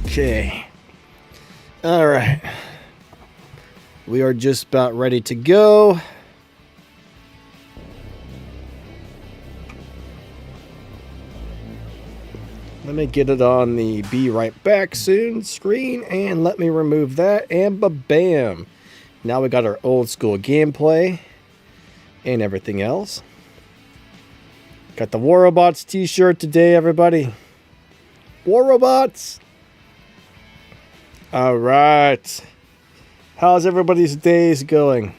Okay. All right. We are just about ready to go. Let me get it on the be right back soon screen and let me remove that and ba-bam. Now we got our old school gameplay and everything else. Got the War Robots t-shirt today, everybody. War Robots! All right. How's everybody's days going?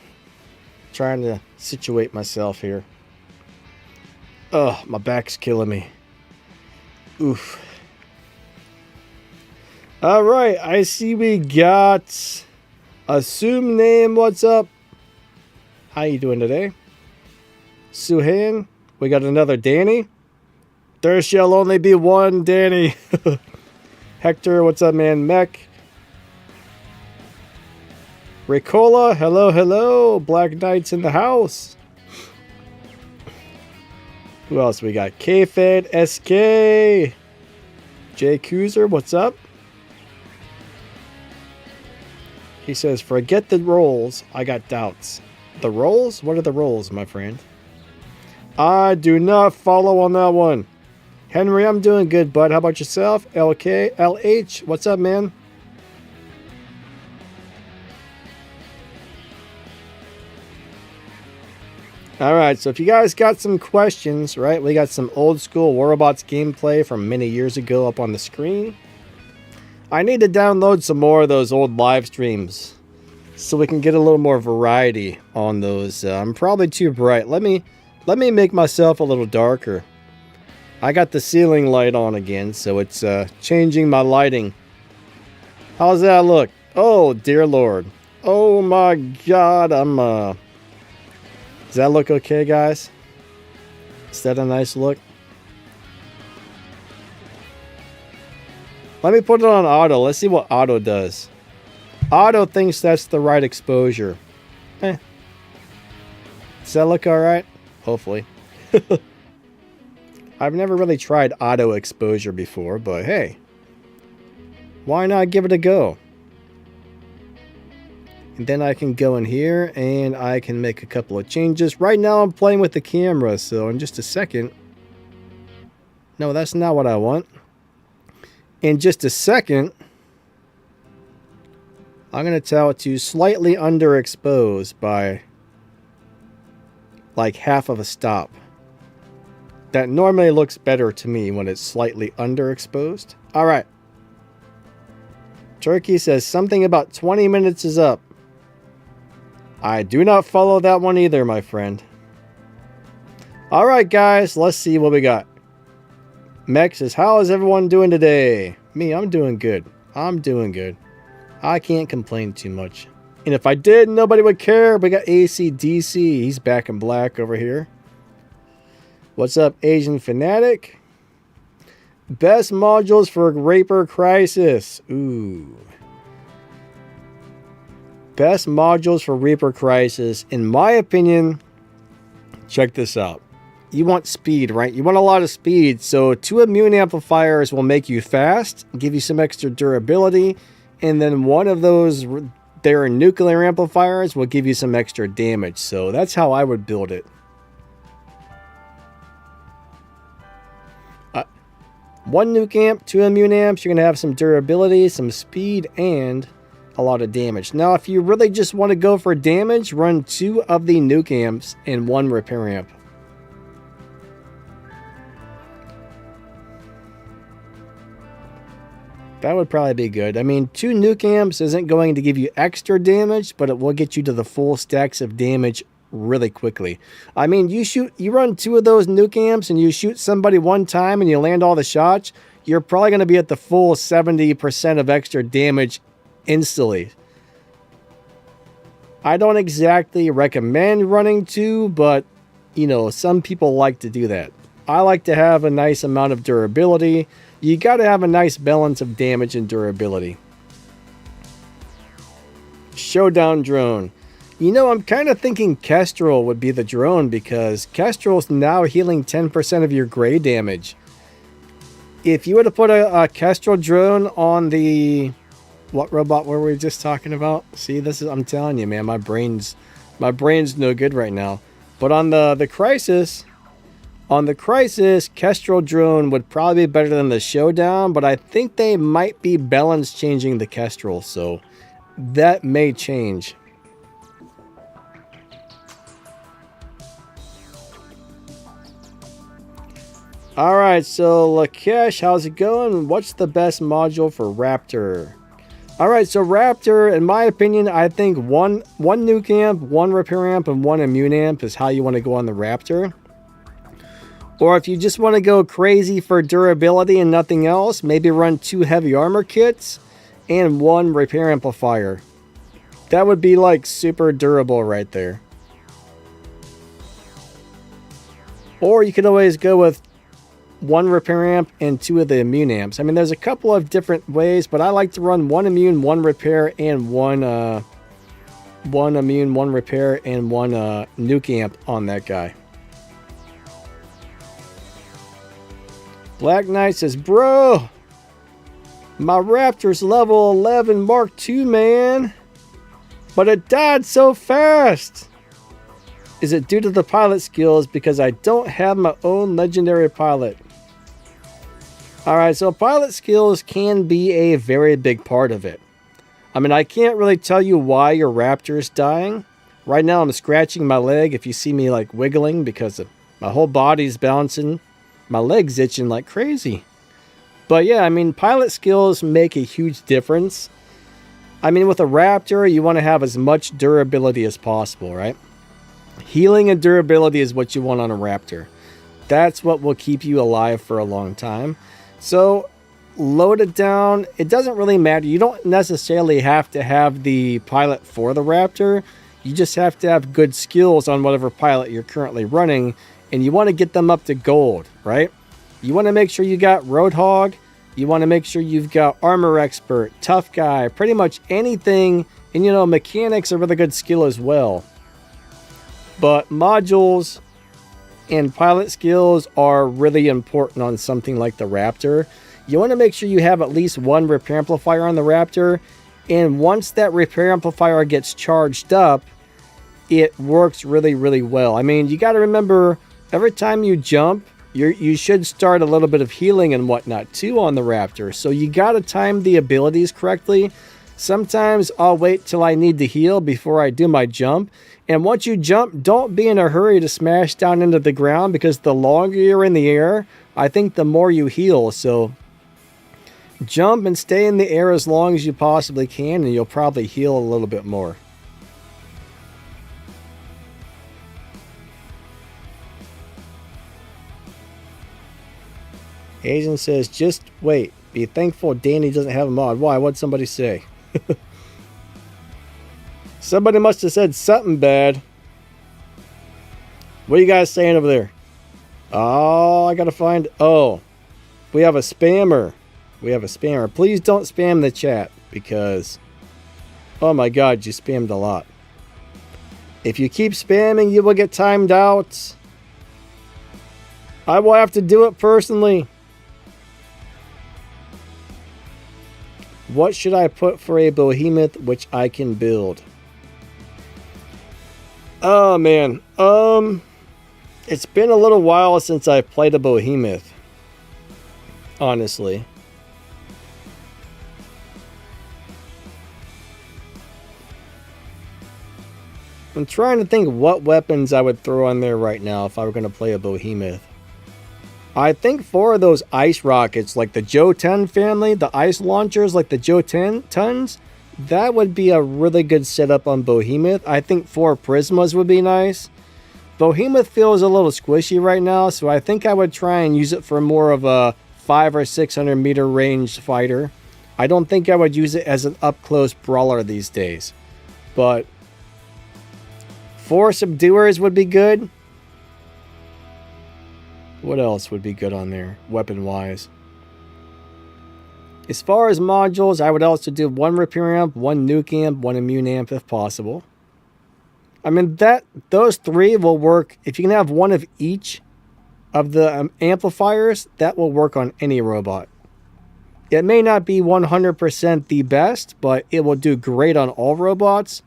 Trying to situate myself here. Oh, my back's killing me. Oof. All right, I see we got Assume Name. What's up? How you doing today? Suhan. We got another Danny. There shall only be one Danny. Hector, what's up, man? Mech. Ricola, hello, hello. Black Knights in the house. Who else we got? K-Fed, SK. Jay Cruiser, what's up? He says, forget the rolls. I got doubts. The rolls? What are the rolls, my friend? I do not follow on that one. Henry, I'm doing good, bud. How about yourself? LK, LH, what's up, man? Alright, so if you guys got some questions, right? We got some old school War Robots gameplay from many years ago up on the screen. I need to download some more of those old live streams so we can get a little more variety on those. I'm probably too bright. Let me make myself a little darker. I got the ceiling light on again, so it's changing my lighting. How's that look? Oh, dear Lord. Oh my God, does that look okay, guys? Is that a nice look? Let me put it on auto. Let's see what auto does. Auto thinks that's the right exposure. Does that look alright? Hopefully. I've never really tried auto exposure before, but hey. Why not give it a go? And then I can go in here and I can make a couple of changes. Right now I'm playing with the camera, so in just a second. No, that's not what I want. In just a second, I'm going to tell it to slightly underexpose by like half of a stop. That normally looks better to me when it's slightly underexposed. All right. Turkey says something about 20 minutes is up. I do not follow that one either, my friend. All right, guys, let's see what we got. Mech says, how is everyone doing today? Me, I'm doing good. I'm doing good. I can't complain too much. And if I did, nobody would care. We got ACDC. He's back in black over here. What's up, Asian Fanatic? Best modules for Raper Crisis. Ooh. Best modules for Reaper Crisis, in my opinion. Check this out. You want speed, right? You want a lot of speed. So 2 immune amplifiers will make you fast, give you some extra durability, and then one of those, their nuclear amplifiers, will give you some extra damage. So that's how I would build it. 1 nuke amp, 2 immune amps, you're going to have some durability, some speed, and a lot of damage. Now, if you really just want to go for damage, run 2 of the nuke amps and 1 repair amp. That would probably be good. I mean, 2 nuke amps isn't going to give you extra damage, but it will get you to the full stacks of damage really quickly. I mean, you run 2 of those nuke amps and you shoot somebody one time and you land all the shots, you're probably going to be at the full 70% of extra damage instantly. I don't exactly recommend running 2, but you know, some people like to do that. I like to have a nice amount of durability. You got to have a nice balance of damage and durability. Showdown drone. You know, I'm kind of thinking Kestrel would be the drone because Kestrel's now healing 10% of your gray damage. If you were to put a Kestrel drone on the... What robot were we just talking about? See, this is... I'm telling you, man, my brain's no good right now. But on the Crisis... On the Crisis, Kestrel drone would probably be better than the Showdown, but I think they might be balance changing the Kestrel, so that may change. Alright, so Lakesh, how's it going? What's the best module for Raptor? Alright, so Raptor, in my opinion, I think one nuke amp, one repair amp, and one immune amp is how you want to go on the Raptor. Or if you just want to go crazy for durability and nothing else, maybe run 2 heavy armor kits and 1 repair amplifier. That would be like super durable right there. Or you could always go with 1 repair amp and 2 of the immune amps. I mean, there's a couple of different ways, but I like to run 1 immune, 1 repair, and 1 immune, 1 repair, and 1 nuke amp on that guy. Black Knight says, bro, my Raptor's level 11 Mark II, man. But it died so fast. Is it due to the pilot skills? Because I don't have my own legendary pilot. Alright, so pilot skills can be a very big part of it. I mean, I can't really tell you why your Raptor is dying. Right now I'm scratching my leg if you see me like wiggling because my whole body's bouncing. My leg's itching like crazy. But yeah, I mean, pilot skills make a huge difference. I mean, with a Raptor, you want to have as much durability as possible, right? Healing and durability is what you want on a Raptor. That's what will keep you alive for a long time. So, load it down. It doesn't really matter. You don't necessarily have to have the pilot for the Raptor. You just have to have good skills on whatever pilot you're currently running. And you want to get them up to gold, right? You want to make sure you got Roadhog. You want to make sure you've got Armor Expert, Tough Guy, pretty much anything. And, you know, Mechanics are really good skill as well. But modules and pilot skills are really important on something like the Raptor. You want to make sure you have at least 1 repair amplifier on the Raptor. And once that repair amplifier gets charged up, it works really, really well. I mean, you got to remember... Every time you jump, you should start a little bit of healing and whatnot too on the Raptor. So you got to time the abilities correctly. Sometimes I'll wait till I need to heal before I do my jump. And once you jump, don't be in a hurry to smash down into the ground because the longer you're in the air, I think the more you heal. So jump and stay in the air as long as you possibly can and you'll probably heal a little bit more. Asian says, just wait. Be thankful Danny doesn't have a mod. Why? What'd somebody say? Somebody must have said something bad. What are you guys saying over there? Oh, I gotta find... Oh, we have a spammer. We have a spammer. Please don't spam the chat because... Oh my god, you spammed a lot. If you keep spamming, you will get timed out. I will have to do it personally. What should I put for a Behemoth which I can build? Oh man, it's been a little while since I played a Behemoth. Honestly. I'm trying to think what weapons I would throw on there right now if I were going to play a Behemoth. I think 4 of those ice rockets, like the Joe 10 family, the ice launchers like the Joe 10 tons, that would be a really good setup on Behemoth. I think 4 Prismas would be nice. Behemoth feels a little squishy right now, so I think I would try and use it for more of a 500 or 600 meter range fighter. I don't think I would use it as an up-close brawler these days. But 4 Subduers would be good. What else would be good on there, weapon-wise? As far as modules, I would also do 1 repair amp, 1 nuke amp, 1 immune amp if possible. I mean, those 3 will work. If you can have 1 of each, of the amplifiers, that will work on any robot. It may not be 100% the best, but it will do great on all robots.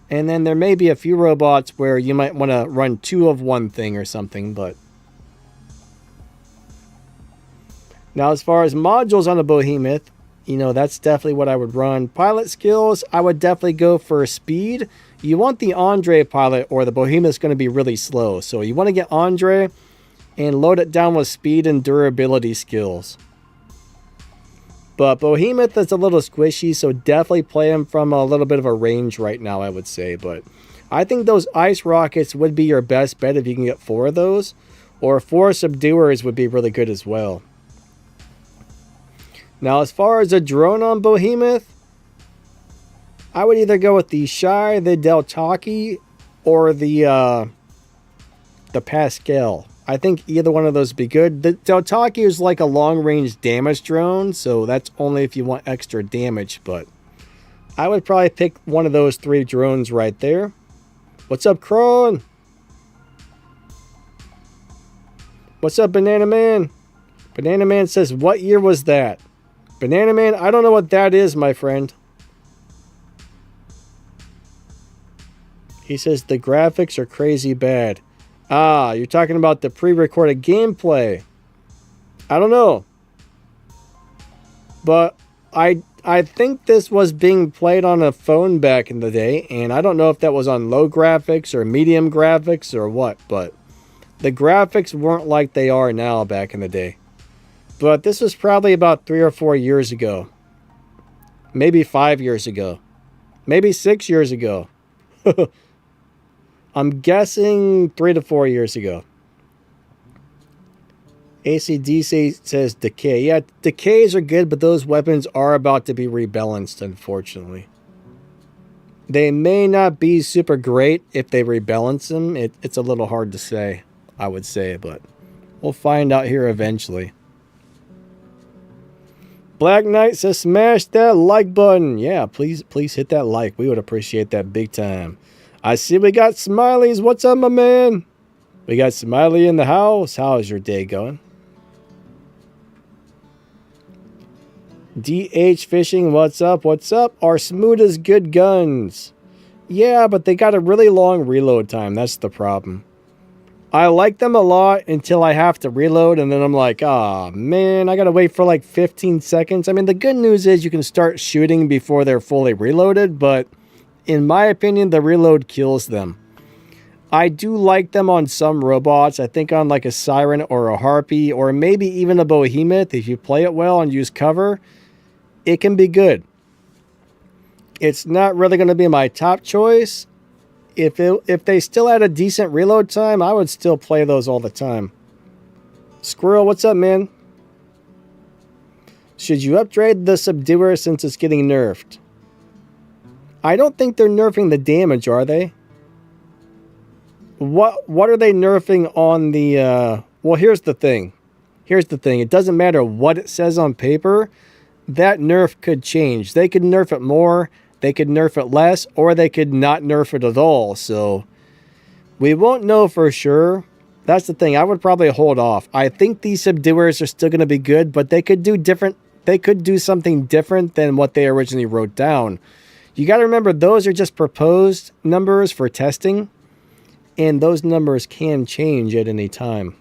And then there may be a few robots where you might want to run 2 of one thing or something, but... Now, as far as modules on a Behemoth, you know, that's definitely what I would run. Pilot skills, I would definitely go for speed. You want the Andre pilot, or the Behemoth's going to be really slow. So you want to get Andre and load it down with speed and durability skills. But Behemoth is a little squishy, so definitely play him from a little bit of a range right now, I would say. But I think those ice rockets would be your best bet if you can get 4 of those. Or 4 subduers would be really good as well. Now, as far as a drone on Behemoth, I would either go with the Shy, the Deltaki, or the Pascal. I think either one of those would be good. The Deltaki is like a long-range damage drone, so that's only if you want extra damage, but I would probably pick one of those 3 drones right there. What's up, Kron? What's up, Banana Man? Banana Man says, what year was that? Banana Man, I don't know what that is, my friend. He says the graphics are crazy bad. Ah, you're talking about the pre-recorded gameplay. I don't know. But I think this was being played on a phone back in the day, and I don't know if that was on low graphics or medium graphics or what, but the graphics weren't like they are now back in the day. But this was probably about 3 or 4 years ago. Maybe 5 years ago. Maybe 6 years ago. I'm guessing 3 to 4 years ago. ACDC says decay. Yeah, decays are good, but those weapons are about to be rebalanced, unfortunately. They may not be super great if they rebalance them. It's a little hard to say, I would say, but we'll find out here eventually. Black Knight says smash that like button. Yeah, please hit that like. We would appreciate that big time. I see we got Smileys. What's up, my man? We got Smiley in the house. How's your day going? DH Fishing, what's up? What's up? Are smooth as good guns. Yeah, but they got a really long reload time. That's the problem. I like them a lot until I have to reload, and then I'm like, ah, man, I gotta wait for like 15 seconds. I mean, the good news is you can start shooting before they're fully reloaded, but in my opinion, the reload kills them. I do like them on some robots. I think on like a Siren or a Harpy, or maybe even a Behemoth, if you play it well and use cover, it can be good. It's not really going to be my top choice. If they still had a decent reload time, I would still play those all the time. Squirrel, what's up, man? Should you upgrade the Subduer since it's getting nerfed? I don't think they're nerfing the damage, are they? What are they nerfing on the... Well, here's the thing. Here's the thing. It doesn't matter what it says on paper. That nerf could change. They could nerf it more, they could nerf it less, or they could not nerf it at all. So we won't know for sure. That's the thing. I would probably hold off. I think these subduers are still going to be good, but they could do different. They could do something different than what they originally wrote down. You got to remember, those are just proposed numbers for testing, and those numbers can change at any time.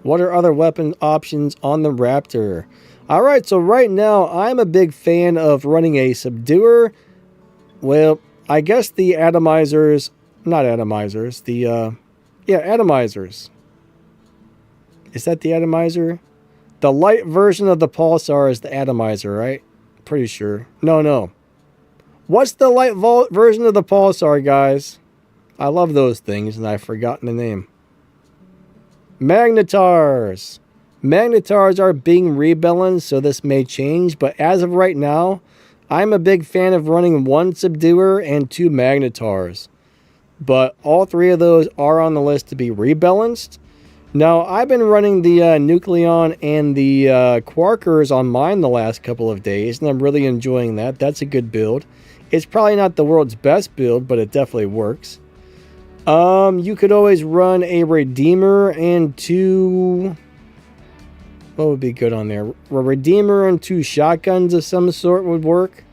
What are other weapon options on the Raptor? Alright, so right now, I'm a big fan of running a subduer. Well, I guess the atomizers... Not atomizers. The, yeah, atomizers. Is that the atomizer? The light version of the pulsar is the atomizer, right? Pretty sure. No. What's the light version of the pulsar, guys? I love those things, and I've forgotten the name. Magnetars. Magnetars are being rebalanced, so this may change, but as of right now, I'm a big fan of running 1 subduer and 2 magnetars. But all 3 of those are on the list to be rebalanced. Now, I've been running the Nucleon and the Quarkers on mine the last couple of days, and I'm really enjoying that. That's a good build. It's probably not the world's best build, but it definitely works. You could always run a Redeemer and 2... What would be good on there? A Redeemer and 2 shotguns of some sort would work.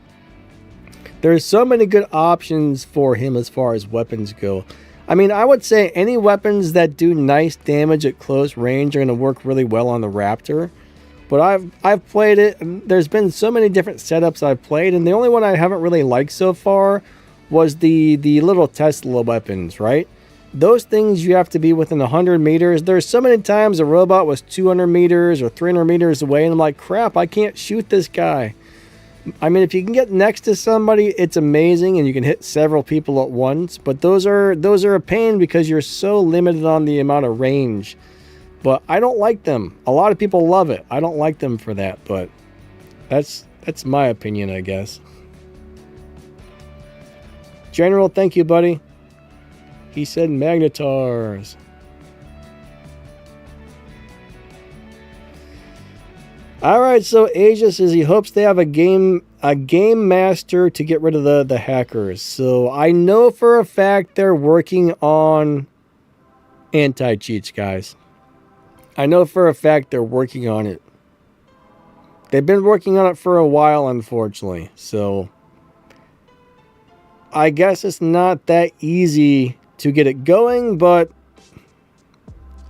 There's so many good options for him as far as weapons go. I mean, I would say any weapons that do nice damage at close range are going to work really well on the Raptor. But I've played it. There's been so many different setups I've played, and the only one I haven't really liked so far was the little Tesla weapons, right? Those things you have to be within 100 meters. There's so many times a robot was 200 meters or 300 meters away, and I'm like, crap, I can't shoot this guy. I mean, if you can get next to somebody, it's amazing, and you can hit several people at once. But those are a pain because you're so limited on the amount of range. But I don't like them. A lot of people love it. I don't like them for that, but that's my opinion, I guess. General, thank you, buddy. He said Magnetars. Alright, so Asia says he hopes they have a game master to get rid of the hackers. So I know for a fact they're working on anti-cheats, guys. I know for a fact they're working on it. They've been working on it for a while, unfortunately. So I guess it's not that easy to get it going, but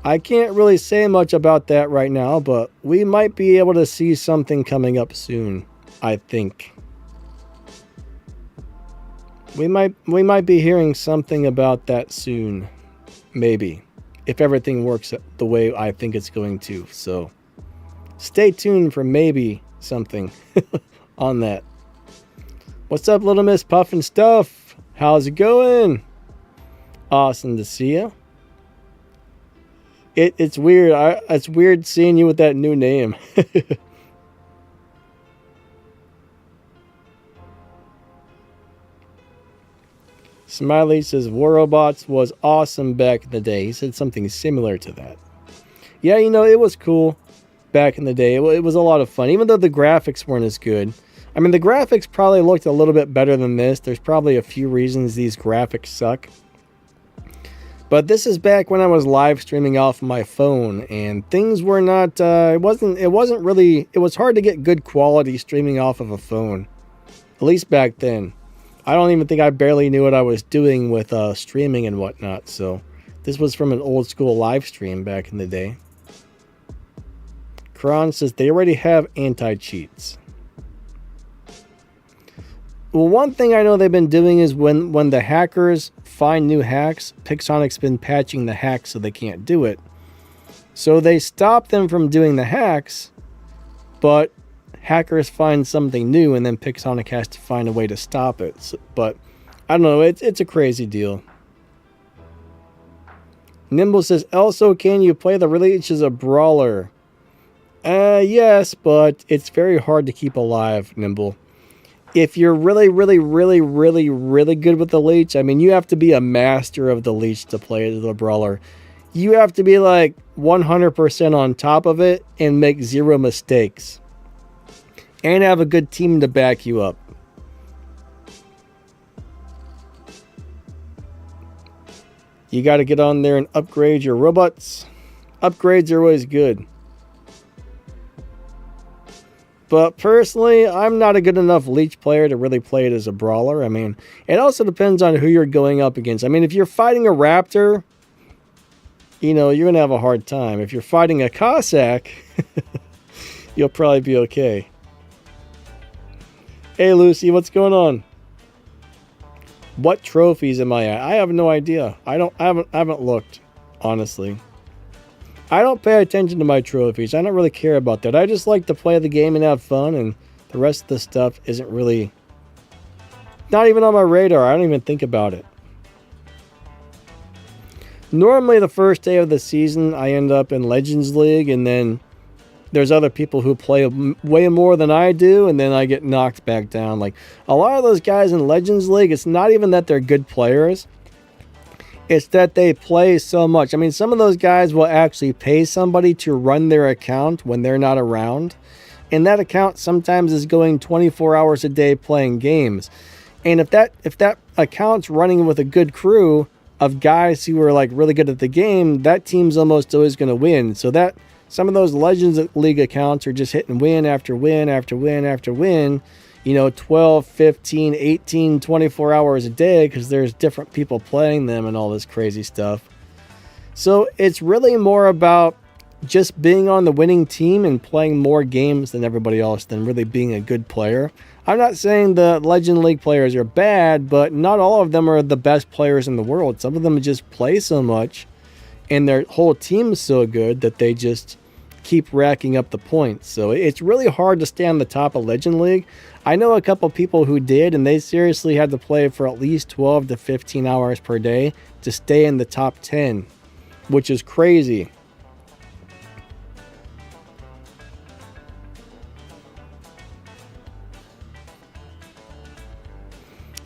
I can't really say much about that right now, but we might be able to see something coming up soon, I think. We might be hearing something about that soon, maybe, if everything works the way I think it's going to. So stay tuned for maybe something on that. What's up, Little Miss Puffin Stuff? How's it going? Awesome to see you. It's weird. It's weird seeing you with that new name. Smiley says War Robots was awesome back in the day. He said something similar to that. Yeah, you know, it was cool back in the day. It was a lot of fun, even though the graphics weren't as good. I mean, the graphics probably looked a little bit better than this. There's probably a few reasons these graphics suck. But this is back when I was live streaming off my phone, and things were not, it was hard to get good quality streaming off of a phone. At least back then. I don't even think I barely knew what I was doing with streaming and whatnot, so this was from an old school live stream back in the day. Kron says they already have anti-cheats. Well, one thing I know they've been doing is when the hackers find new hacks, Pixonic's been patching the hacks so they can't do it. So they stop them from doing the hacks, but hackers find something new, and then Pixonic has to find a way to stop it. So, but I don't know, it's a crazy deal. Nimble says, also, can you play the Leech as a brawler? Yes, but it's very hard to keep alive, Nimble. If you're really good with the Leech, I mean, you have to be a master of the Leech to play it as a brawler. You have to be like 100% on top of it and make zero mistakes. And have a good team to back you up. You got to get on there and upgrade your robots. Upgrades are always good. But personally, I'm not a good enough Leech player to really play it as a brawler. I mean, it also depends on who you're going up against. I mean, if you're fighting a Raptor, you know, you're going to have a hard time. If you're fighting a Cossack, you'll probably be okay. Hey, Lucy, what's going on? What trophies am I at? I have no idea. I haven't looked, honestly. I don't pay attention to my trophies. I don't really care about that. I just like to play the game and have fun, and the rest of the stuff isn't really... not even on my radar. I don't even think about it. Normally, the first day of the season, I end up in Legends League, and then there's other people who play way more than I do, and then I get knocked back down. Like, a lot of those guys in Legends League, it's not even that they're good players. It's that they play so much. I mean, some of those guys will actually pay somebody to run their account when they're not around. And that account sometimes is going 24 hours a day playing games. And if that account's running with a good crew of guys who are like really good at the game, that team's almost always going to win. So that some of those Legends League accounts are just hitting win after win after win after win, 12, 15, 18, 24 hours a day because there's different people playing them and all this crazy stuff. So it's really more about just being on the winning team and playing more games than everybody else than really being a good player. I'm not saying the Legend League players are bad, but not all of them are the best players in the world. Some of them just play so much and their whole team's so good that they just keep racking up the points. So it's really hard to stay on the top of Legend League. I know a couple people who did, and they seriously had to play for at least 12 to 15 hours per day to stay in the top 10, which is crazy.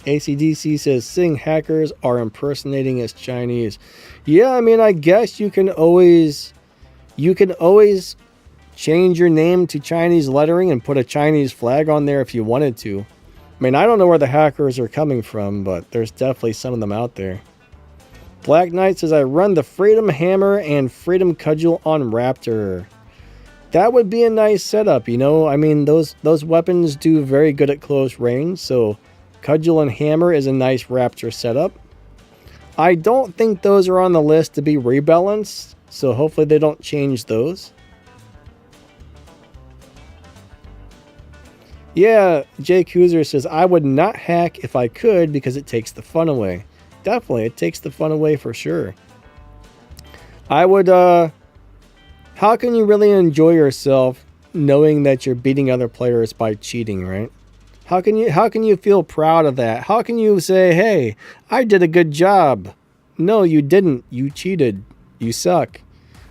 ACDC says, Sing hackers are impersonating as Chinese. Yeah, I mean, I guess you can always change your name to Chinese lettering and put a Chinese flag on there if you wanted to. I mean, I don't know where the hackers are coming from, but there's definitely some of them out there. Black Knight says, I run the Freedom Hammer and Freedom Cudgel on Raptor. That would be a nice setup, I mean, those weapons do very good at close range, so Cudgel and Hammer is a nice Raptor setup. I don't think those are on the list to be rebalanced, so hopefully they don't change those. Yeah, Jay Kuzer says, I would not hack if I could because it takes the fun away. Definitely, it takes the fun away for sure. I would, how can you really enjoy yourself knowing that you're beating other players by cheating, right? How can you feel proud of that? How can you say, hey, I did a good job? No, you didn't. You cheated. You suck.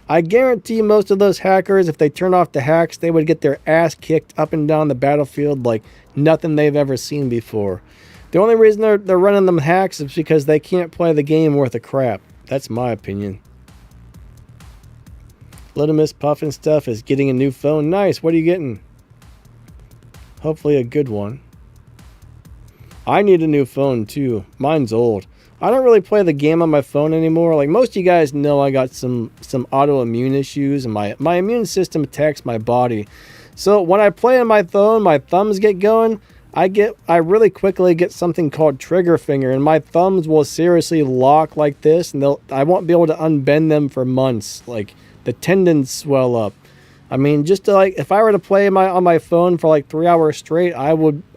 I guarantee most of those hackers, if they turn off the hacks, they would get their ass kicked up and down the battlefield like nothing they've ever seen before. The only reason they're running them hacks is because they can't play the game worth of crap. That's my opinion. Little Miss Puffin Stuff is getting a new phone. Nice. What are you getting? Hopefully a good one. I need a new phone too. Mine's old. I don't really play the game on my phone anymore. Like most of you guys know, I got some autoimmune issues and my immune system attacks my body. So when I play on my phone, my thumbs get going. I really quickly get something called trigger finger, and my thumbs will seriously lock like this, and I won't be able to unbend them for months. Like the tendons swell up. I mean, just to if I were to play on my phone for like 3 hours straight,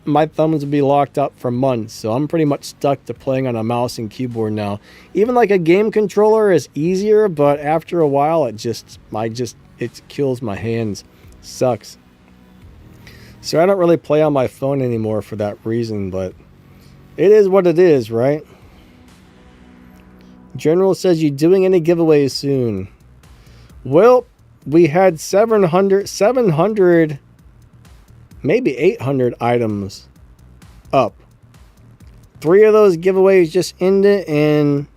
my thumbs would be locked up for months. So I'm pretty much stuck to playing on a mouse and keyboard now. Even like a game controller is easier, but after a while, it kills my hands. Sucks. So I don't really play on my phone anymore for that reason, but it is what it is, right? General says, you doing any giveaways soon? Well, we had 700, maybe 800 items up. 3 of those giveaways just ended, and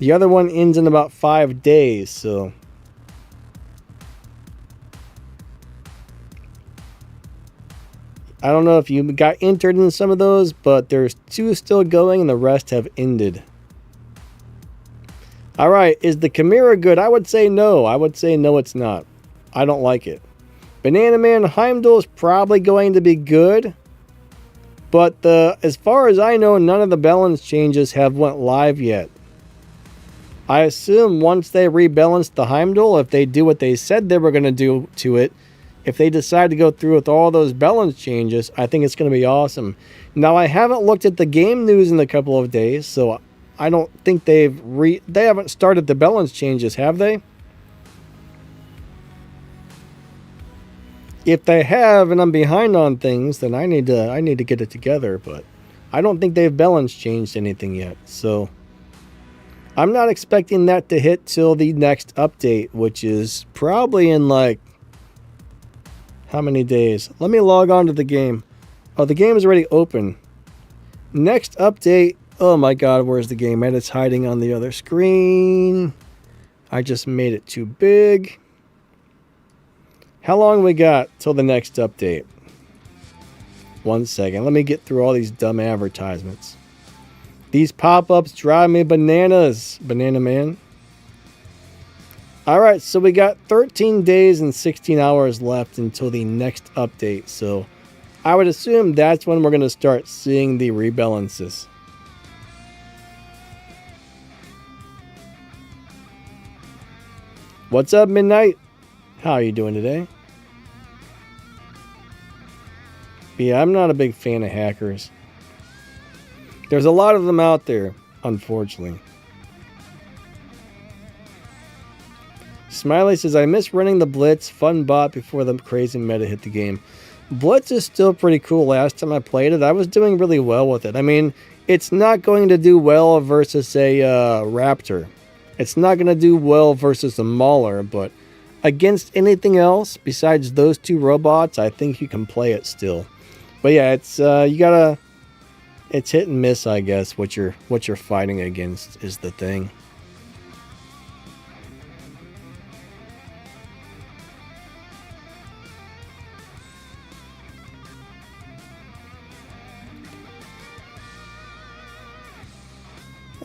the other one ends in about 5 days, so I don't know if you got entered in some of those, but there's 2 still going and the rest have ended. All right, is the Chimera good? I would say no. I would say no, it's not. I don't like it. Banana Man Heimdall is probably going to be good, but as far as I know, none of the balance changes have went live yet. I assume once they rebalance the Heimdall, if they do what they said they were going to do to it, if they decide to go through with all those balance changes, I think it's going to be awesome. Now, I haven't looked at the game news in a couple of days, so I don't think they haven't started the balance changes, have they? If they have, and I'm behind on things, then I need to get it together, but I don't think they've balance changed anything yet, so I'm not expecting that to hit till the next update, which is probably in like how many days? Let me log on to the game. Oh, the game is already open. Next update. Oh my god, where's the game at? It's hiding on the other screen. I just made it too big. How long we got till the next update? 1 second. Let me get through all these dumb advertisements. These pop-ups drive me bananas, Banana Man. Alright, so we got 13 days and 16 hours left until the next update. So I would assume that's when we're going to start seeing the rebalances. What's up, Midnight? How are you doing today? Yeah, I'm not a big fan of hackers. There's a lot of them out there, unfortunately. Smiley says, I miss running the Blitz. Fun bot before the crazy meta hit the game. Blitz is still pretty cool. Last time I played it, I was doing really well with it. I mean, it's not going to do well versus a Raptor. It's not going to do well versus a Mauler, but against anything else besides those two robots, I think you can play it still. But yeah, it's it's hit and miss, I guess. What you're fighting against is the thing.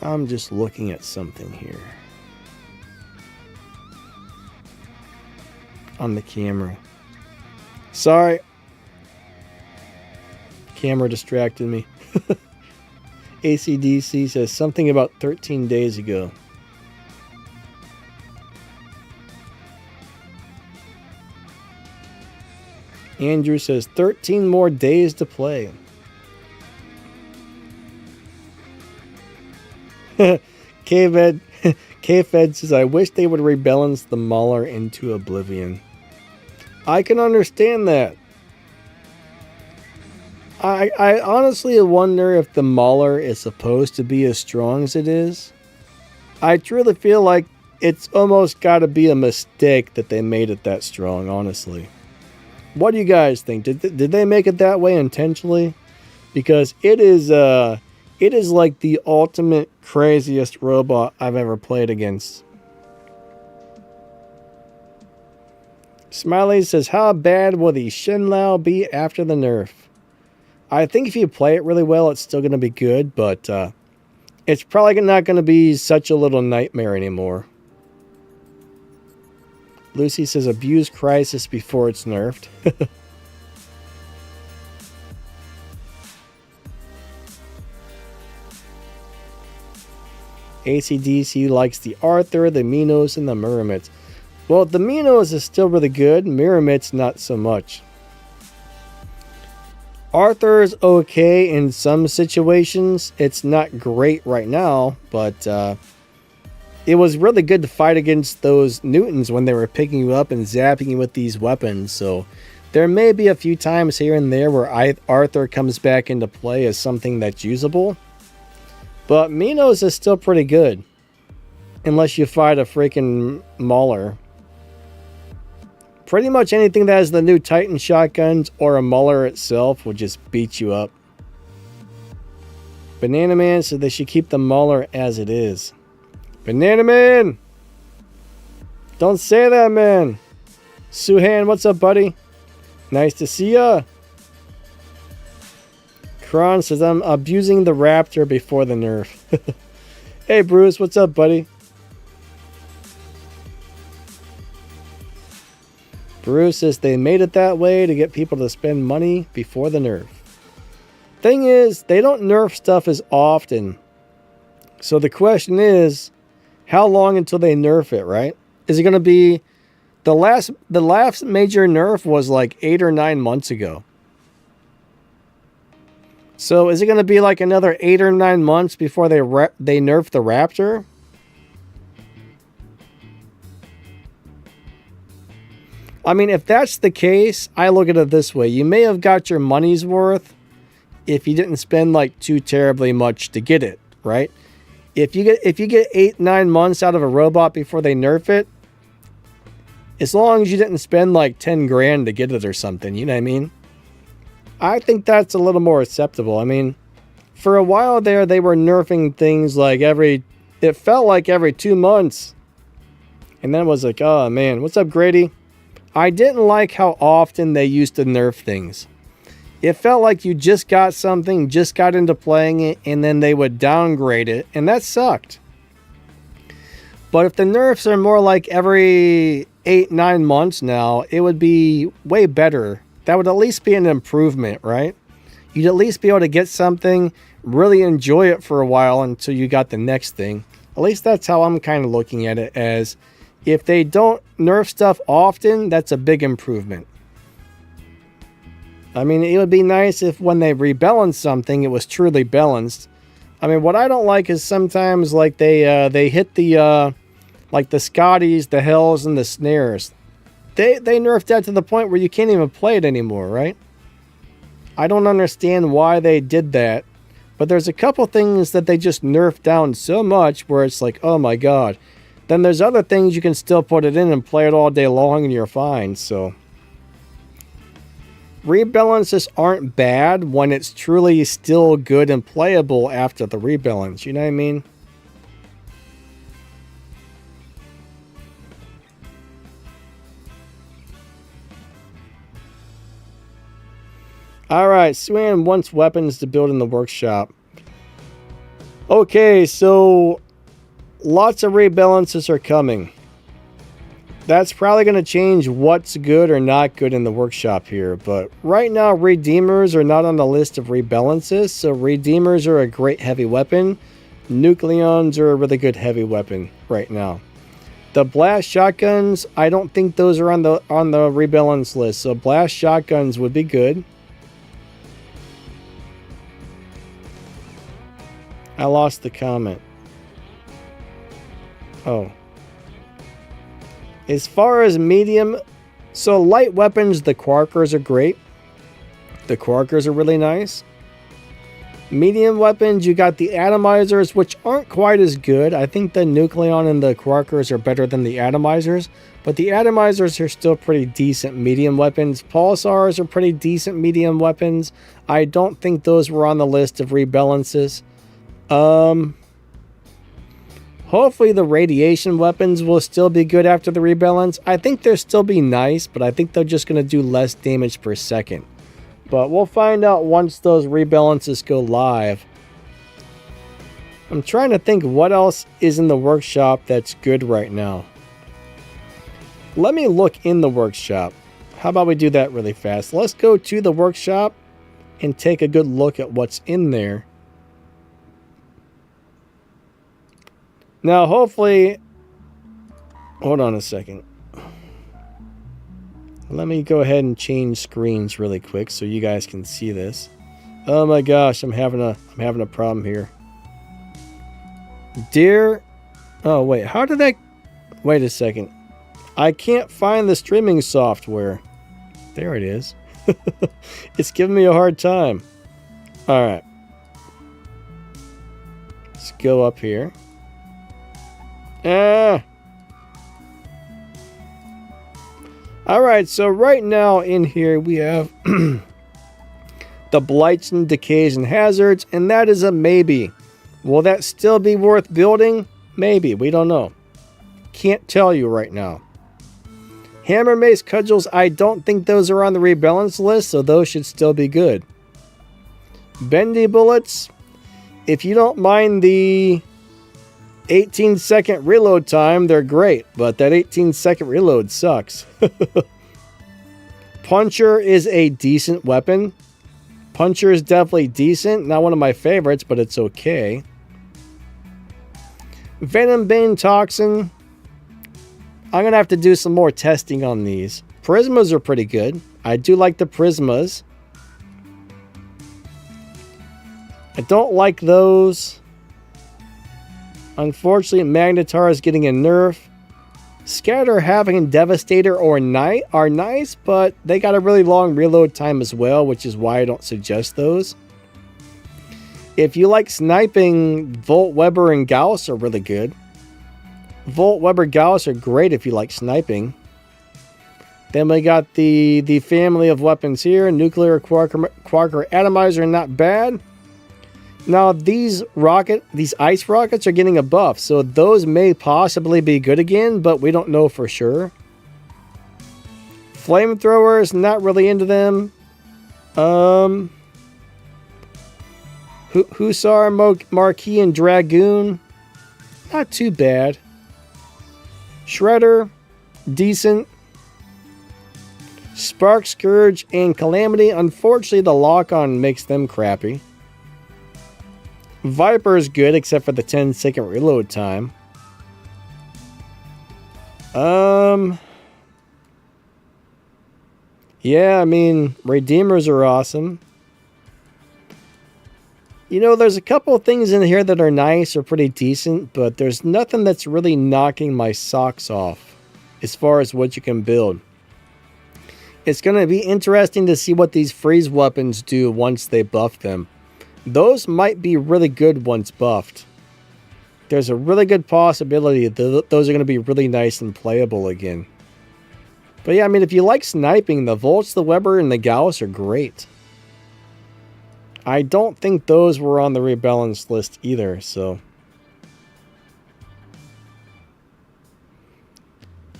I'm just looking at something here on the camera. Sorry. Camera distracted me. ACDC says something about 13 days ago. Andrew says 13 more days to play. K-Fed says, I wish they would rebalance the Mauler into oblivion. I can understand that. I honestly wonder if the Mauler is supposed to be as strong as it is. I truly feel like it's almost got to be a mistake that they made it that strong, honestly. What do you guys think? Did they make it that way intentionally? Because it is like the ultimate craziest robot I've ever played against. Smiley says, how bad will the Shenlao be after the nerf? I think if you play it really well, it's still going to be good, but it's probably not going to be such a little nightmare anymore. Lucy says, abuse Crisis before it's nerfed. ACDC likes the Arthur, the Minos, and the Myrmidons. Well, the Minos is still really good. Myrmidons, not so much. Arthur is okay in some situations. It's not great right now, but it was really good to fight against those Newtons when they were picking you up and zapping you with these weapons. So there may be a few times here and there where Arthur comes back into play as something that's usable. But Minos is still pretty good. Unless you fight a freaking Mauler. Pretty much anything that has the new Titan shotguns or a Mauler itself will just beat you up. Banana Man said they should keep the Mauler as it is. Banana Man! Don't say that, man! Suhan, what's up, buddy? Nice to see ya! Kron says I'm abusing the Raptor before the nerf. Hey, Bruce, what's up, buddy? Bruce says they made it that way to get people to spend money before the nerf. Thing is, they don't nerf stuff as often. So the question is, how long until they nerf it, right? Is it going to be... The last major nerf was like 8 or 9 months ago. So is it going to be like another 8 or 9 months before they nerf the Raptor? I mean, if that's the case, I look at it this way. You may have got your money's worth if you didn't spend like too terribly much to get it, right? If you get 8, 9 months out of a robot before they nerf it, as long as you didn't spend like 10 grand to get it or something, you know what I mean? I think that's a little more acceptable. I mean, for a while there, they were nerfing things like it felt like every 2 months. And then it was like, oh man, what's up, Grady? I didn't like how often they used to nerf things. It felt like you just got something, just got into playing it, and then they would downgrade it, and that sucked. But if the nerfs are more like every 8-9 months now, it would be way better. That would at least be an improvement, right? You'd at least be able to get something, really enjoy it for a while until you got the next thing. At least that's how I'm kind of looking at it, as if they don't nerf stuff often, that's a big improvement. I mean, it would be nice if when they rebalance something, it was truly balanced. I mean, what I don't like is sometimes like they hit the like the Scotties, the Hells, and the Snares. They nerfed that to the point where you can't even play it anymore, right? I don't understand why they did that, but there's a couple things that they just nerfed down so much where it's like, oh my god. Then there's other things you can still put it in and play it all day long and you're fine, so. Rebalances aren't bad when it's truly still good and playable after the rebalance, you know what I mean? Alright, Swan wants weapons to build in the workshop. Okay, so lots of rebalances are coming. That's probably going to change what's good or not good in the workshop here. But right now, Redeemers are not on the list of rebalances. So Redeemers are a great heavy weapon. Nucleons are a really good heavy weapon right now. The Blast Shotguns, I don't think those are on the rebalance list. So Blast Shotguns would be good. I lost the comment. Oh. As far as medium, so light weapons, the Quarkers are great. The Quarkers are really nice. Medium weapons, you got the Atomizers, which aren't quite as good. I think the Nucleon and the Quarkers are better than the Atomizers, but the Atomizers are still pretty decent medium weapons. Pulsars are pretty decent medium weapons. I don't think those were on the list of rebalances. Hopefully the radiation weapons will still be good after the rebalance. I think they'll still be nice, but I think they're just going to do less damage per second. But we'll find out once those rebalances go live. I'm trying to think what else is in the workshop that's good right now. Let me look in the workshop. How about we do that really fast? Let's go to the workshop and take a good look at what's in there. Now, hopefully, hold on a second. Let me go ahead and change screens really quick so you guys can see this. Oh my gosh, I'm having a problem here. Dear, oh wait, how did that? Wait a second. I can't find the streaming software. There it is. It's giving me a hard time. All right. Let's go up here. Alright, so right now in here we have the Blights and Decays and Hazards, and that is a maybe. Will that still be worth building? Maybe, we don't know. Can't tell you right now. Hammer Mace Cudgels, I don't think those are on the rebalance list, so those should still be good. Bendy Bullets, if you don't mind the 18-second reload time, they're great, but that 18-second reload sucks. Puncher is a decent weapon. Puncher is definitely decent. Not one of my favorites, but it's okay. Venom Bane Toxin. I'm going to have to do some more testing on these. Prismas are pretty good. I do like the Prismas. I don't like those. Unfortunately, Magnetar is getting a nerf. Scatter, Havoc, and Devastator are nice, but they got a really long reload time as well, which is why I don't suggest those. If you like sniping, Volt, Weber, and Gauss are really good. Volt, Weber, Gauss are great if you like sniping. Then we got the family of weapons here. Nuclear, Quarker, Atomizer, not bad. Now, these ice rockets are getting a buff, so those may possibly be good again, but we don't know for sure. Flamethrowers, not really into them. Hussar, Marquis, and Dragoon. Not too bad. Shredder, decent. Spark, Scourge, and Calamity. Unfortunately, the lock-on makes them crappy. Viper is good, except for the 10-second reload time. Yeah, I mean, Redeemers are awesome. You know, there's a couple of things in here that are nice or pretty decent, but there's nothing that's really knocking my socks off as far as what you can build. It's going to be interesting to see what these freeze weapons do once they buff them. Those might be really good once buffed. There's a really good possibility that those are going to be really nice and playable again. But yeah, I mean, if you like sniping, the Volts, the Weber, and the Gauss are great. I don't think those were on the rebalance list either, so.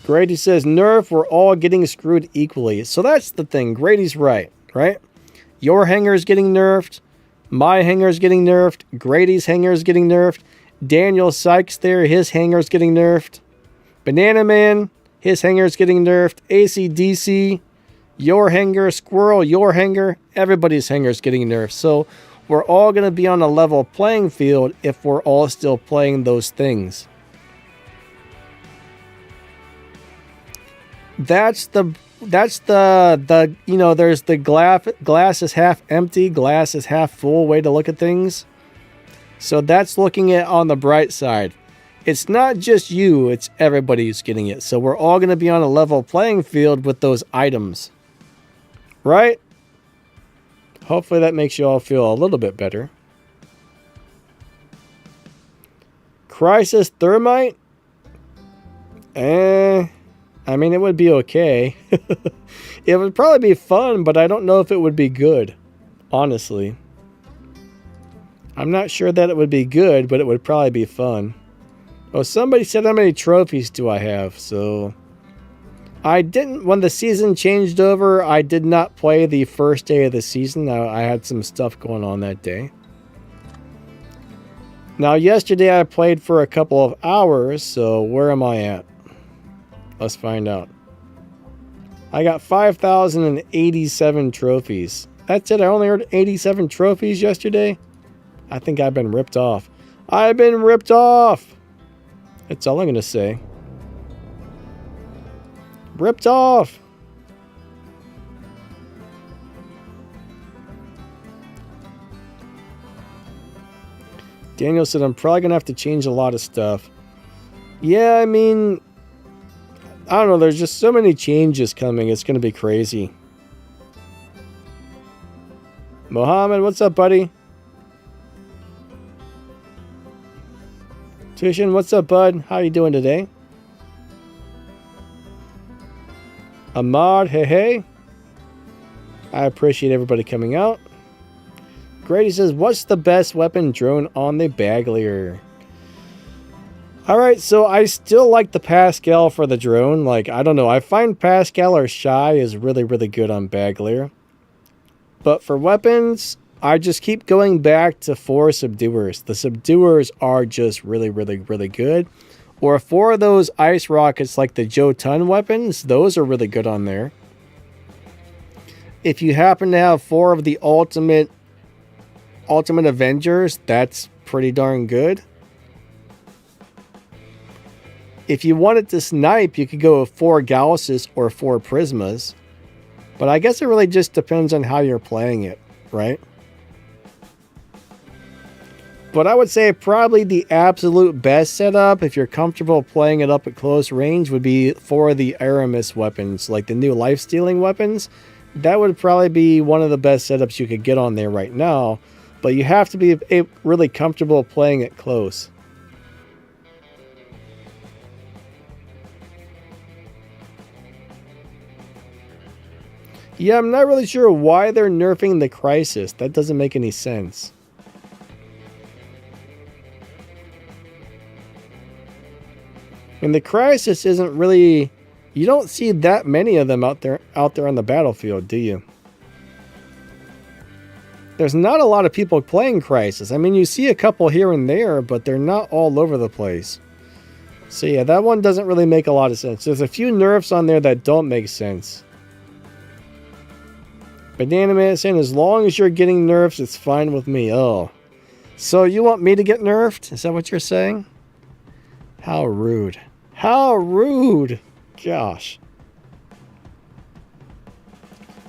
Grady says, Nerf, we're all getting screwed equally. So that's the thing. Grady's right? Your hanger is getting nerfed. My hanger is getting nerfed. Grady's hanger is getting nerfed. Daniel Sykes there, his hanger is getting nerfed. Banana Man, his hanger is getting nerfed. ACDC, your hanger. Squirrel, your hanger. Everybody's hanger is getting nerfed. So we're all going to be on a level playing field if we're all still playing those things. That's the you know, there's the glass is half empty, glass is half full way to look at things. So that's looking at on the bright side. It's not just you, it's everybody who's getting it. So we're all going to be on a level playing field with those items. Right? Hopefully that makes you all feel a little bit better. Crisis Thermite? I mean, it would be okay. It would probably be fun, but I don't know if it would be good. Honestly. I'm not sure that it would be good, but it would probably be fun. Oh, somebody said how many trophies do I have, so... I didn't, when the season changed over, I did not play the first day of the season. I had some stuff going on that day. Now, yesterday I played for a couple of hours, so where am I at? Let's find out. I got 5,087 trophies. That's it, I only earned 87 trophies yesterday? I think I've been ripped off. I've been ripped off! That's all I'm going to say. Ripped off! Daniel said, I'm probably going to have to change a lot of stuff. Yeah, I mean, I don't know. There's just so many changes coming. It's going to be crazy. Mohammed, what's up, buddy? Tushin, what's up, bud? How you doing today? Ahmad, hey. I appreciate everybody coming out. Grady says, what's the best weapon drone on the Baglier? Alright, so I still like the Pascal for the drone. Like, I don't know. I find Pascal or Shy is really, really good on Baglier. But for weapons, I just keep going back to 4 Subduers. The Subduers are just really, really, really good. Or 4 of those ice rockets like the Jotun weapons, those are really good on there. If you happen to have 4 of the Ultimate Avengers, that's pretty darn good. If you wanted to snipe, you could go with 4 Gausses or 4 Prismas. But I guess it really just depends on how you're playing it, right? But I would say probably the absolute best setup, if you're comfortable playing it up at close range, would be 4 of the Aramis weapons, like the new life-stealing weapons. That would probably be one of the best setups you could get on there right now. But you have to be really comfortable playing it close. Yeah, I'm not really sure why they're nerfing the Crisis. That doesn't make any sense. And the Crisis isn't really... You don't see that many of them out there on the battlefield, do you? There's not a lot of people playing Crisis. I mean, you see a couple here and there, but they're not all over the place. So yeah, that one doesn't really make a lot of sense. There's a few nerfs on there that don't make sense. Banana Man is saying, as long as you're getting nerfs, it's fine with me. Oh. So you want me to get nerfed? Is that what you're saying? How rude. How rude. Gosh.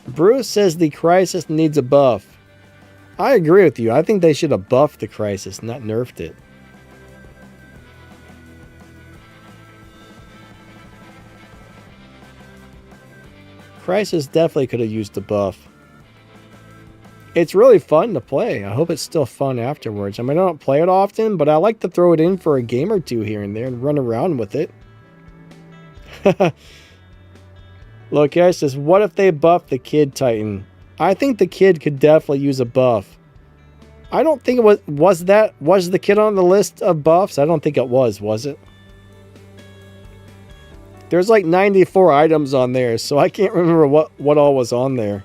Bruce says the Crisis needs a buff. I agree with you. I think they should have buffed the Crisis, not nerfed it. Crisis definitely could have used a buff. It's really fun to play. I hope it's still fun afterwards. I mean, I don't play it often, but I like to throw it in for a game or two here and there and run around with it. Look, guys, says, what if they buff the Kid Titan? I think the Kid could definitely use a buff. I don't think it was the Kid on the list of buffs? I don't think it was it? There's like 94 items on there, so I can't remember what all was on there.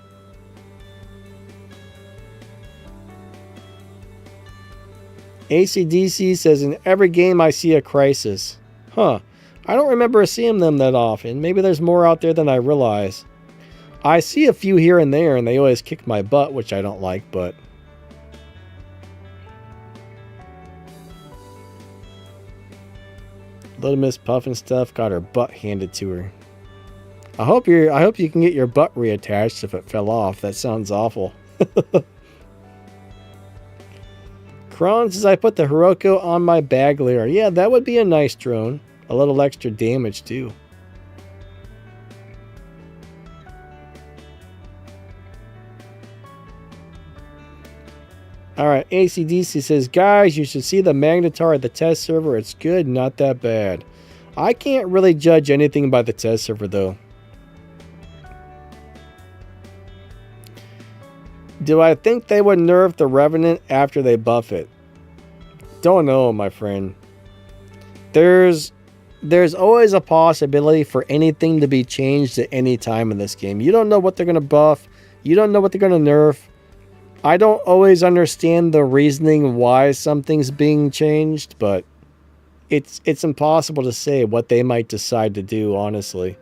ACDC says, in every game I see a Crisis. Huh. I don't remember seeing them that often. Maybe there's more out there than I realize. I see a few here and there, and they always kick my butt, which I don't like, but... Little Miss Puffin stuff got her butt handed to her. I hope you can get your butt reattached if it fell off. That sounds awful. Kron says, I put the Hiroko on my Baglier. Yeah, that would be a nice drone. A little extra damage, too. Alright, ACDC says, guys, you should see the Magnetar at the test server. It's good, not that bad. I can't really judge anything by the test server, though. Do I think they would nerf the Revenant after they buff it? Don't know, my friend. There's always a possibility for anything to be changed at any time in this game. You don't know what they're going to buff. You don't know what they're going to nerf. I don't always understand the reasoning why something's being changed, but it's impossible to say what they might decide to do, honestly.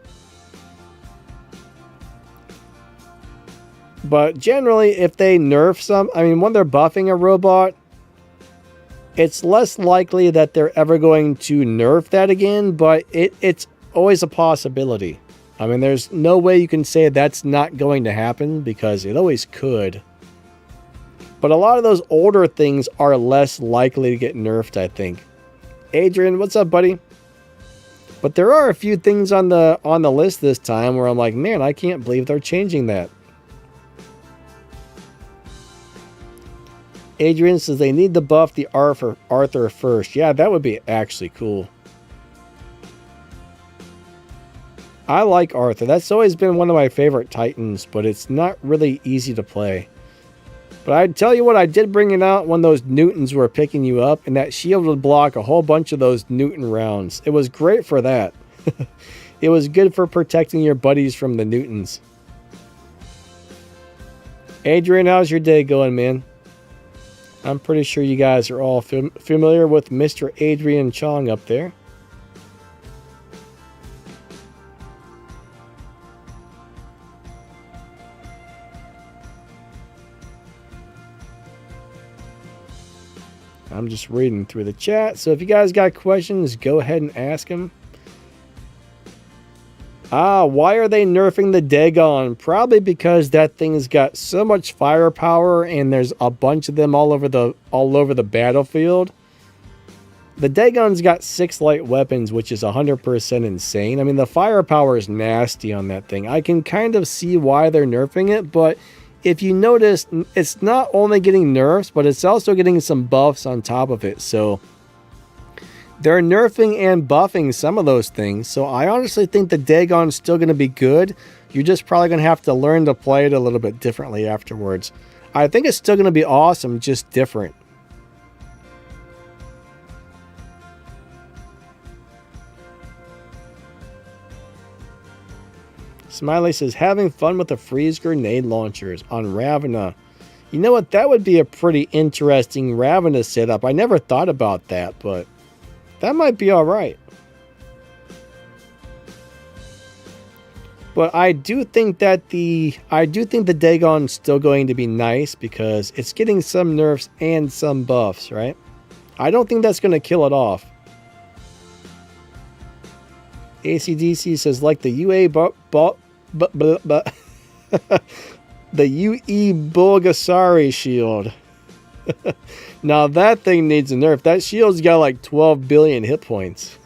But generally, if they nerf when they're buffing a robot, it's less likely that they're ever going to nerf that again, but it's always a possibility. I mean, there's no way you can say that's not going to happen, because it always could. But a lot of those older things are less likely to get nerfed, I think. Adrian, what's up, buddy? But there are a few things on the list this time where I'm like, man, I can't believe they're changing that. Adrian says they need to buff the Arthur first. Yeah, that would be actually cool. I like Arthur. That's always been one of my favorite Titans, but it's not really easy to play. But I'd tell you what, I did bring it out when those Newtons were picking you up, and that shield would block a whole bunch of those Newton rounds. It was great for that. It was good for protecting your buddies from the Newtons. Adrian, how's your day going, man? I'm pretty sure you guys are all familiar with Mr. Adrian Chong up there. I'm just reading through the chat, so if you guys got questions, go ahead and ask them. Why are they nerfing the Dagon? Probably because that thing's got so much firepower and there's a bunch of them all over the battlefield. The Dagon's got 6 light weapons, which is 100% insane. I mean, the firepower is nasty on that thing. I can kind of see why they're nerfing it, but if you notice, it's not only getting nerfs, but it's also getting some buffs on top of it. So they're nerfing and buffing some of those things. So I honestly think the Dagon's still going to be good. You're just probably going to have to learn to play it a little bit differently afterwards. I think it's still going to be awesome, just different. Smiley says, having fun with the freeze grenade launchers on Ravana. You know what? That would be a pretty interesting Ravenous setup. I never thought about that, but that might be all right. But I do think the Dagon's still going to be nice because it's getting some nerfs and some buffs, right? I don't think that's going to kill it off. ACDC says like the the UE Bulgasari shield. Now that thing needs a nerf. That shield's got like 12 billion hit points.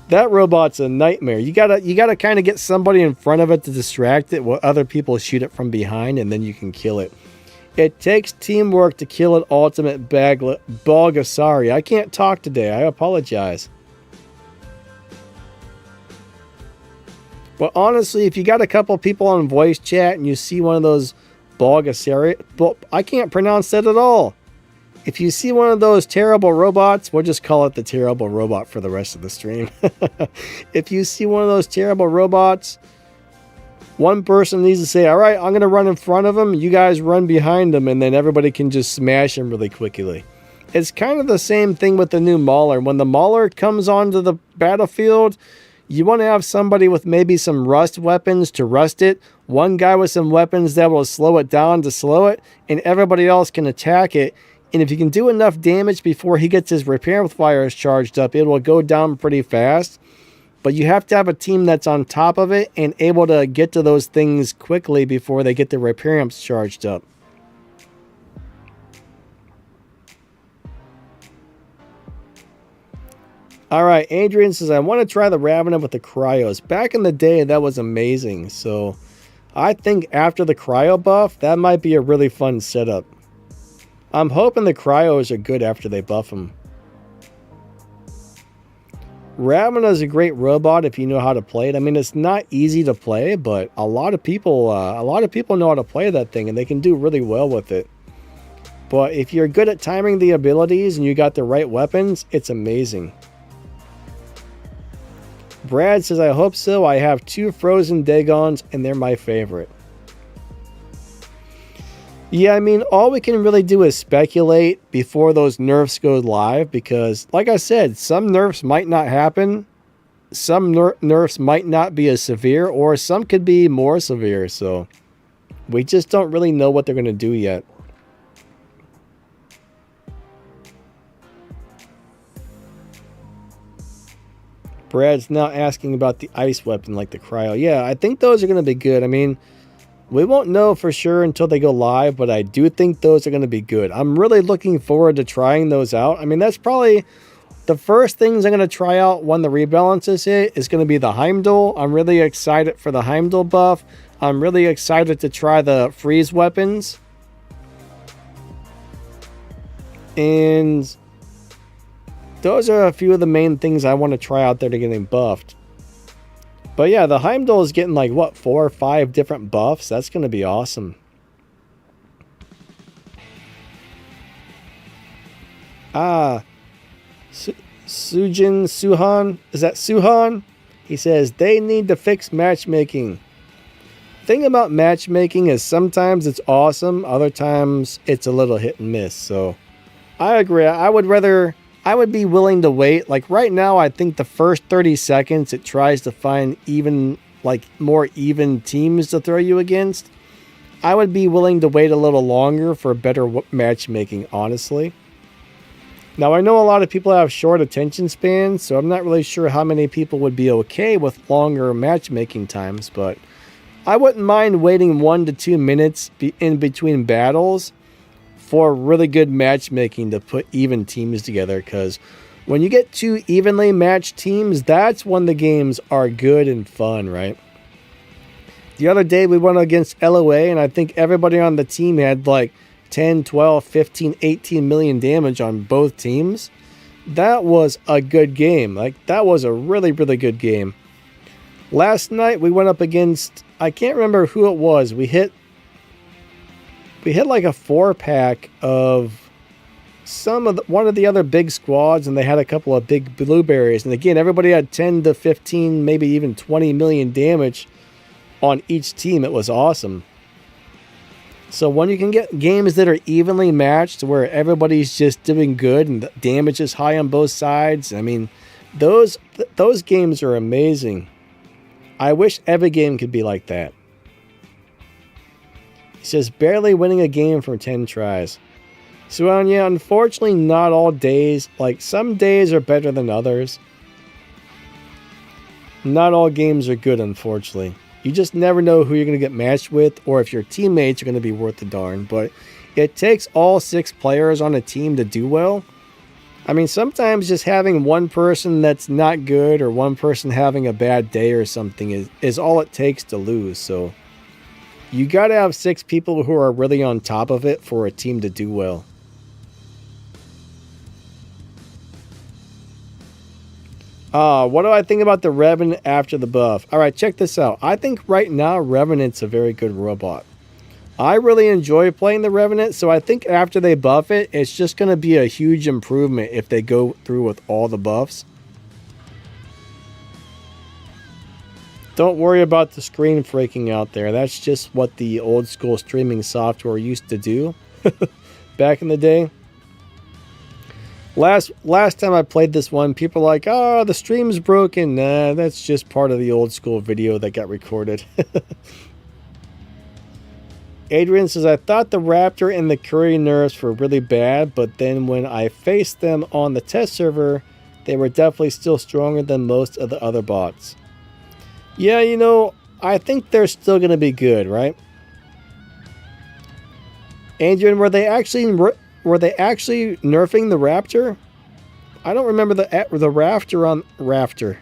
That robot's a nightmare. You gotta kind of get somebody in front of it to distract it while other people shoot it from behind, and then you can kill it. It takes teamwork to kill an ultimate Bulgasari. I can't talk today. I apologize. But honestly, if you got a couple people on voice chat and you see one of those Bulgasari, I can't pronounce that at all. If you see one of those terrible robots, we'll just call it the terrible robot for the rest of the stream. If you see one of those terrible robots, one person needs to say, all right, I'm going to run in front of them. You guys run behind them, and then everybody can just smash them really quickly. It's kind of the same thing with the new Mauler. When the Mauler comes onto the battlefield, you want to have somebody with maybe some rust weapons to rust it. One guy with some weapons that will slow it down to slow it, and everybody else can attack it. And if you can do enough damage before he gets his repair fires charged up, it will go down pretty fast. But you have to have a team that's on top of it and able to get to those things quickly before they get the repair amps charged up. All right, Adrian says, I want to try the Ravenous with the cryos. Back in the day, that was amazing. So I think after the cryo buff, that might be a really fun setup. I'm hoping the cryos are good after they buff them. Ravenous is a great robot if you know how to play it. I mean, it's not easy to play, but a lot of people know how to play that thing, and they can do really well with it. But if you're good at timing the abilities and you got the right weapons, it's amazing. Brad says, I hope so. I have 2 frozen Dagons, and they're my favorite. Yeah, I mean, all we can really do is speculate before those nerfs go live because, like I said, some nerfs might not happen. Some nerfs might not be as severe, or some could be more severe. So we just don't really know what they're going to do yet. Brad's now asking about the ice weapon like the cryo. Yeah, I think those are going to be good. I mean, we won't know for sure until they go live, but I do think those are going to be good. I'm really looking forward to trying those out. I mean, that's probably the first things I'm going to try out when the rebalances hit is going to be the Heimdall. I'm really excited for the Heimdall buff. I'm really excited to try the freeze weapons. And those are a few of the main things I want to try out there to getting buffed. But yeah, the Heimdall is getting like, what, 4 or 5 different buffs? That's going to be awesome. Suhan? Is that Suhan? He says, they need to fix matchmaking. Thing about matchmaking is sometimes it's awesome, other times it's a little hit and miss. So I agree. I would be willing to wait. Like right now, I think the first 30 seconds it tries to find more even teams to throw you against. I would be willing to wait a little longer for better matchmaking, honestly. Now, I know a lot of people have short attention spans, so I'm not really sure how many people would be okay with longer matchmaking times, but I wouldn't mind waiting 1 to 2 minutes in between battles for really good matchmaking to put even teams together, because when you get 2 evenly matched teams, that's when the games are good and fun, right? The other day we went against LOA, and I think everybody on the team had like 10, 12, 15, 18 million damage on both teams. That was a good game. Like, that was a really, really good game. Last night we went up against, I can't remember who it was. We hit like a 4-pack of one of the other big squads, and they had a couple of big blueberries. And again, everybody had 10 to 15, maybe even 20 million damage on each team. It was awesome. So when you can get games that are evenly matched where everybody's just doing good and the damage is high on both sides, I mean, those games are amazing. I wish every game could be like that. He says, barely winning a game from 10 tries. So, yeah, unfortunately, not all days. Like, some days are better than others. Not all games are good, unfortunately. You just never know who you're going to get matched with or if your teammates are going to be worth the darn. But it takes all 6 players on a team to do well. I mean, sometimes just having one person that's not good or one person having a bad day or something is all it takes to lose. So you got to have 6 people who are really on top of it for a team to do well. What do I think about the Revenant after the buff? Alright, check this out. I think right now Revenant's a very good robot. I really enjoy playing the Revenant, so I think after they buff it, it's just going to be a huge improvement if they go through with all the buffs. Don't worry about the screen freaking out there. That's just what the old school streaming software used to do back in the day. Last time I played this one, people were like, oh, the stream's broken. Nah, that's just part of the old school video that got recorded. Adrian says, I thought the Raptor and the Curry nerfs were really bad, but then when I faced them on the test server, they were definitely still stronger than most of the other bots. Yeah, you know, I think they're still going to be good, right? Adrian, were they actually nerfing the Raptor? I don't remember the Raptor.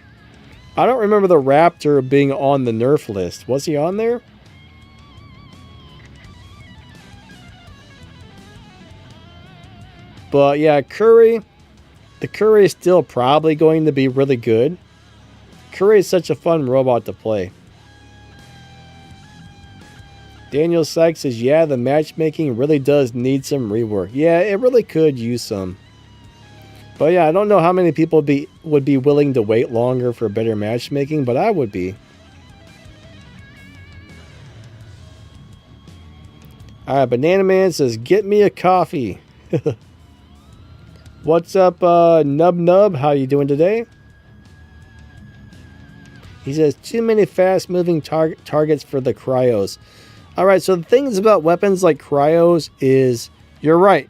I don't remember the Raptor being on the nerf list. Was he on there? But yeah, Curry. The Curry is still probably going to be really good. Curry is such a fun robot to play. Daniel Sykes says, yeah, the matchmaking really does need some rework. Yeah, it really could use some. But yeah, I don't know how many people would be willing to wait longer for better matchmaking, but I would be. Alright, Banana Man says, get me a coffee. What's up, Nub? How you doing today? He says, too many fast-moving targets for the cryos. Alright, so the things about weapons like cryos is, you're right.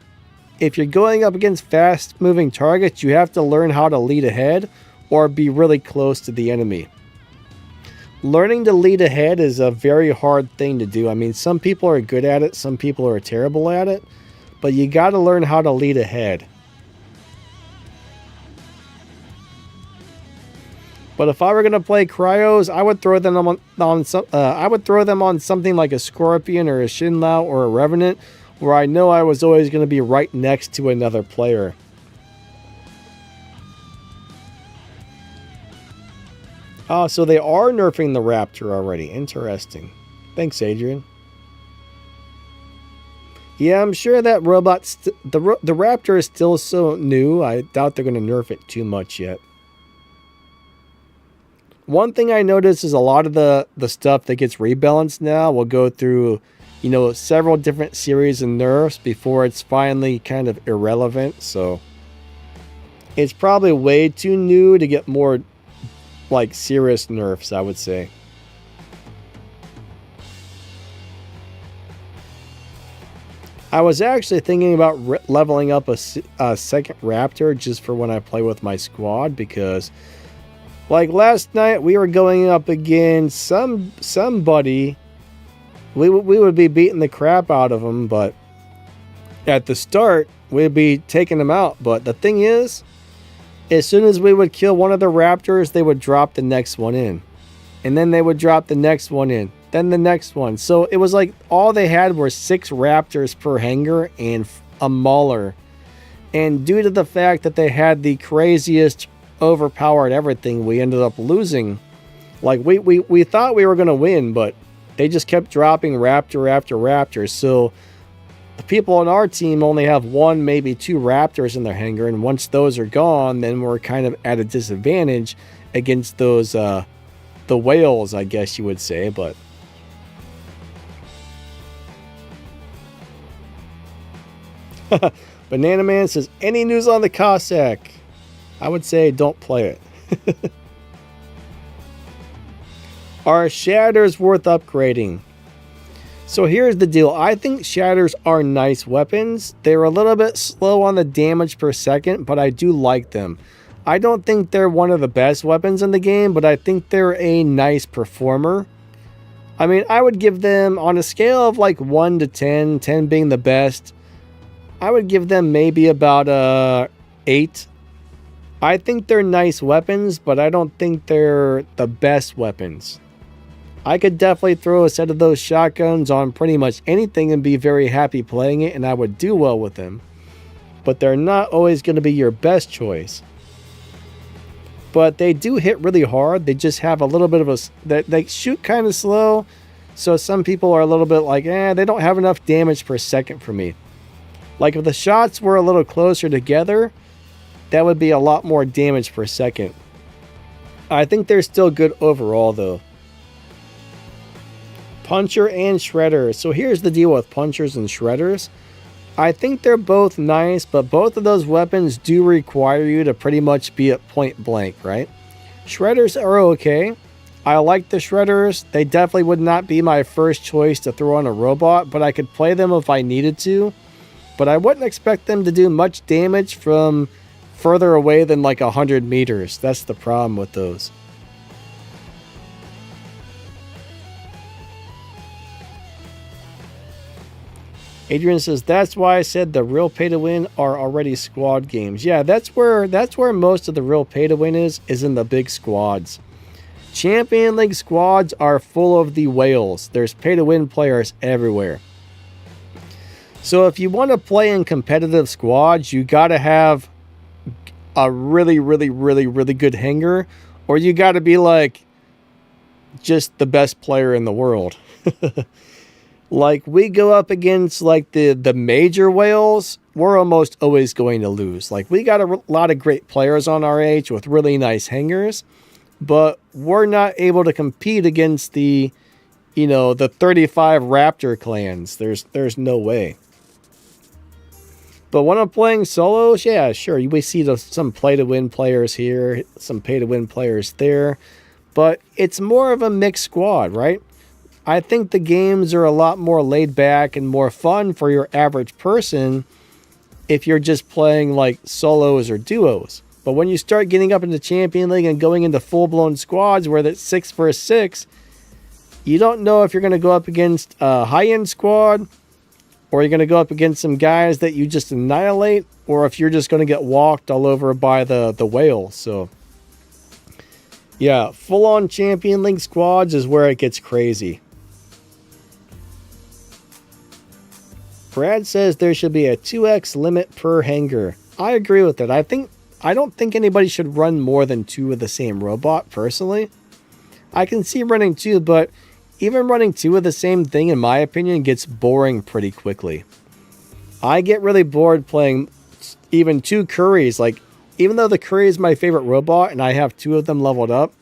If you're going up against fast-moving targets, you have to learn how to lead ahead or be really close to the enemy. Learning to lead ahead is a very hard thing to do. I mean, some people are good at it, some people are terrible at it, but you got to learn how to lead ahead. But if I were going to play cryos, I would throw them on something like a Scorpion or a Shinlao or a Revenant, where I know I was always going to be right next to another player. Oh, so they are nerfing the Raptor already. Interesting. Thanks, Adrian. Yeah, I'm sure that robot, the Raptor is still so new. I doubt they're going to nerf it too much yet. One thing I noticed is a lot of the stuff that gets rebalanced now will go through, you know, several different series of nerfs before it's finally kind of irrelevant. So it's probably way too new to get more like serious nerfs, I would say. I was actually thinking about leveling up a second Raptor just for when I play with my squad, because like last night we were going up against somebody. We would be beating the crap out of them, but at the start we'd be taking them out. But the thing is, as soon as we would kill one of the Raptors, they would drop the next one in. And then they would drop the next one in. Then the next one. So it was like all they had were 6 Raptors per hangar and a Mauler. And due to the fact that they had the craziest overpowered everything, we ended up losing. Like we thought we were going to win, but they just kept dropping Raptor after Raptor. So the people on our team only have 1, maybe 2 Raptors in their hangar, and once those are gone, then we're kind of at a disadvantage against those the whales, I guess you would say. But Banana Man says, any news on the Cossack? I would say don't play it. Are shatters worth upgrading? So here's the deal. I think shatters are nice weapons. They're a little bit slow on the damage per second, but I do like them. I don't think they're one of the best weapons in the game, but I think they're a nice performer. I mean, I would give them, on a scale of like 1 to 10, 10 being the best, I would give them maybe about 8. I think they're nice weapons, but I don't think they're the best weapons. I could definitely throw a set of those shotguns on pretty much anything and be very happy playing it, and I would do well with them. But they're not always going to be your best choice. But they do hit really hard. They just have a little bit of a... They shoot kind of slow, so some people are a little bit like, they don't have enough damage per second for me. Like if the shots were a little closer together, that would be a lot more damage per second. I think they're still good overall though. Puncher and Shredder. So here's the deal with Punchers and Shredders. I think they're both nice, but both of those weapons do require you to pretty much be at point blank, right? Shredders are okay. I like the Shredders. They definitely would not be my first choice to throw on a robot, but I could play them if I needed to. But I wouldn't expect them to do much damage from further away than like 100 meters. That's the problem with those. Adrian says, that's why I said the real pay to win are already squad games. Yeah, that's where most of the real pay to win is in the big squads. Champion League squads are full of the whales. There's pay to win players everywhere. So if you want to play in competitive squads, you got to have a really, really, really, really good hanger, or you got to be like just the best player in the world. Like we go up against like the major whales, we're almost always going to lose. Like we got a lot of great players on our age with really nice hangers, but we're not able to compete against the 35 Raptor clans. There's no way. But when I'm playing solos, yeah, sure, we see some play-to-win players here, some pay-to-win players there. But it's more of a mixed squad, right? I think the games are a lot more laid back and more fun for your average person if you're just playing like solos or duos. But when you start getting up into Champion League and going into full-blown squads where it's 6 versus 6, you don't know if you're going to go up against a high-end squad, or you're going to go up against some guys that you just annihilate, or if you're just going to get walked all over by the whale. So, yeah, full-on Champion League squads is where it gets crazy. Brad says there should be a 2x limit per hanger. I agree with that. I don't think anybody should run more than 2 of the same robot, personally. I can see running 2, but even running 2 of the same thing, in my opinion, gets boring pretty quickly. I get really bored playing even 2 Curries. Like, even though the Curry is my favorite robot and I have 2 of them leveled up,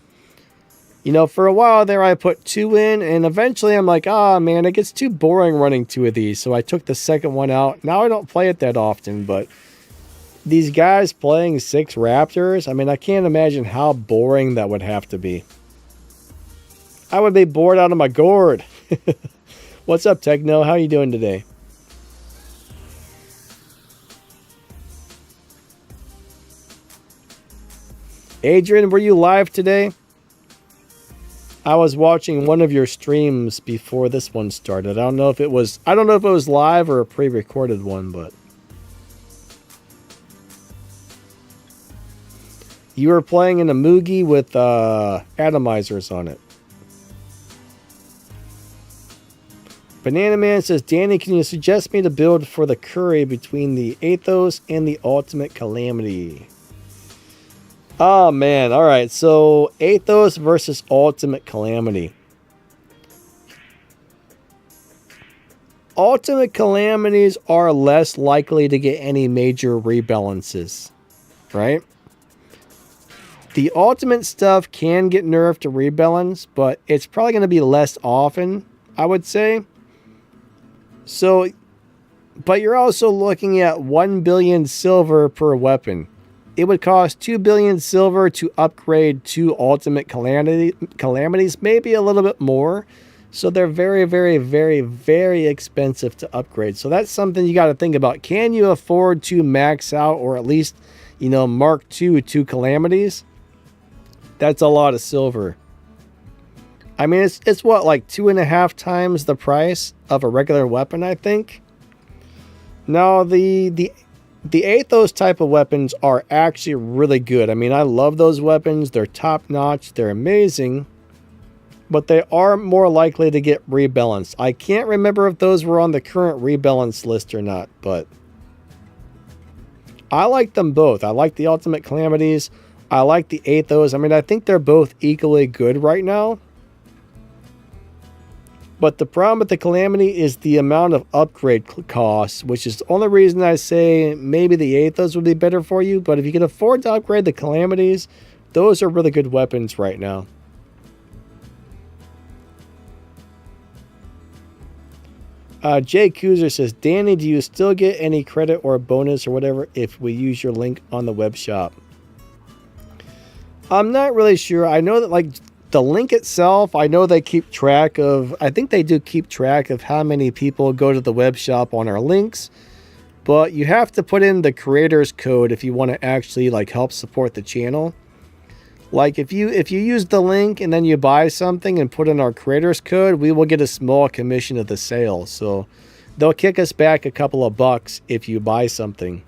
for a while there I put 2 in, and eventually I'm like, man, it gets too boring running 2 of these. So I took the second one out. Now I don't play it that often, but these guys playing 6 Raptors, I mean, I can't imagine how boring that would have to be. I would be bored out of my gourd. What's up, Techno? How you doing today? Adrian, were you live today? I was watching one of your streams before this one started. I don't know if it was live or a pre-recorded one, but you were playing in a Mugi with atomizers on it. Banana Man says, Danny, can you suggest me to build for the Curry between the Athos and the Ultimate Calamity? Oh, man. All right. So, Athos versus Ultimate Calamity. Ultimate Calamities are less likely to get any major rebalances, right? The Ultimate stuff can get nerfed to rebalance, but it's probably going to be less often, I would say. So, But you're also looking at 1 billion silver per weapon. It would cost 2 billion silver to upgrade 2 ultimate calamities, maybe a little bit more. So they're very, very, very, very expensive to upgrade. So that's something you got to think about. Can you afford to max out, or at least, you know, Mark II 2 calamities? That's a lot of silver. I mean, it's what, like 2.5 times the price of a regular weapon, I think. Now, the Athos type of weapons are actually really good. I mean, I love those weapons. They're top notch. They're amazing. But they are more likely to get rebalanced. I can't remember if those were on the current rebalance list or not, but I like them both. I like the Ultimate Calamities. I like the Athos. I mean, I think they're both equally good right now. But the problem with the Calamity is the amount of upgrade costs, which is the only reason I say maybe the Athos would be better for you. But if you can afford to upgrade the Calamities, those are really good weapons right now. Jay Kuzer says, Danny, do you still get any credit or bonus or whatever if we use your link on the web shop? I'm not really sure. I know that, like, the link itself, I know they keep track of, I think they do keep track of how many people go to the web shop on our links, but you have to put in the creator's code if you want to actually, like, help support the channel. Like, if you use the link and then you buy something and put in our creator's code, we will get a small commission of the sale. So they'll kick us back a couple of bucks if you buy something,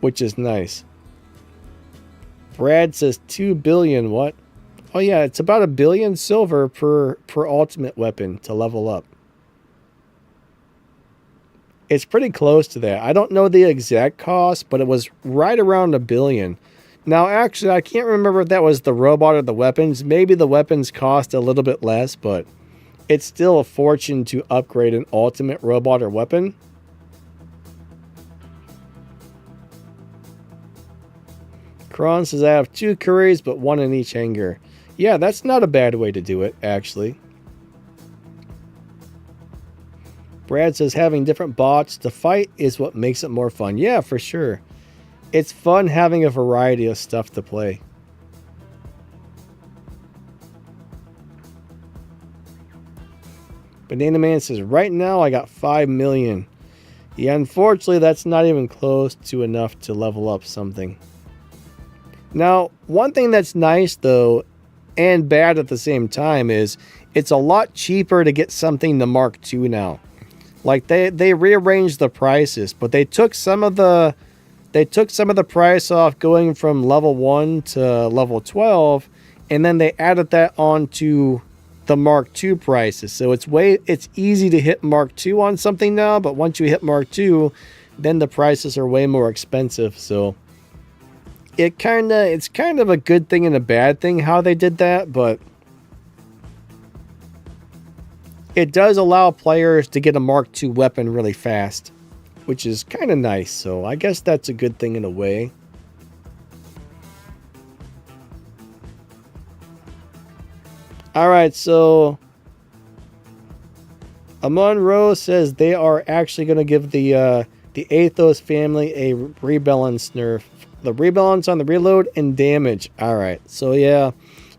which is nice. Brad says 2 billion, what? Oh yeah, it's about 1 billion silver per ultimate weapon to level up. It's pretty close to that. I don't know the exact cost, but it was right around 1 billion. Now, actually, I can't remember if that was the robot or the weapons. Maybe the weapons cost a little bit less, but it's still a fortune to upgrade an ultimate robot or weapon. Kron says, I have 2 curries, but 1 in each hangar. Yeah, that's not a bad way to do it, actually. Brad says, having different bots to fight is what makes it more fun. Yeah, for sure. It's fun having a variety of stuff to play. Banana Man says, right now I got 5 million. Yeah, unfortunately, that's not even close to enough to level up something. Now, one thing that's nice, though, and bad at the same time, is it's a lot cheaper to get something to Mark II now. Like, they rearranged the prices, but they took some of the price off going from level 1 to level 12, and then they added that onto the Mark II prices. So it's easy to hit Mark II on something now, but once you hit Mark II, then the prices are way more expensive. So it's kind of a good thing and a bad thing how they did that, but it does allow players to get a Mark II weapon really fast, which is kind of nice. So I guess that's a good thing in a way. All right, so Amon Rose says they are actually going to give the Athos family a rebalance nerf. The rebalance on the reload and damage. All right, so yeah,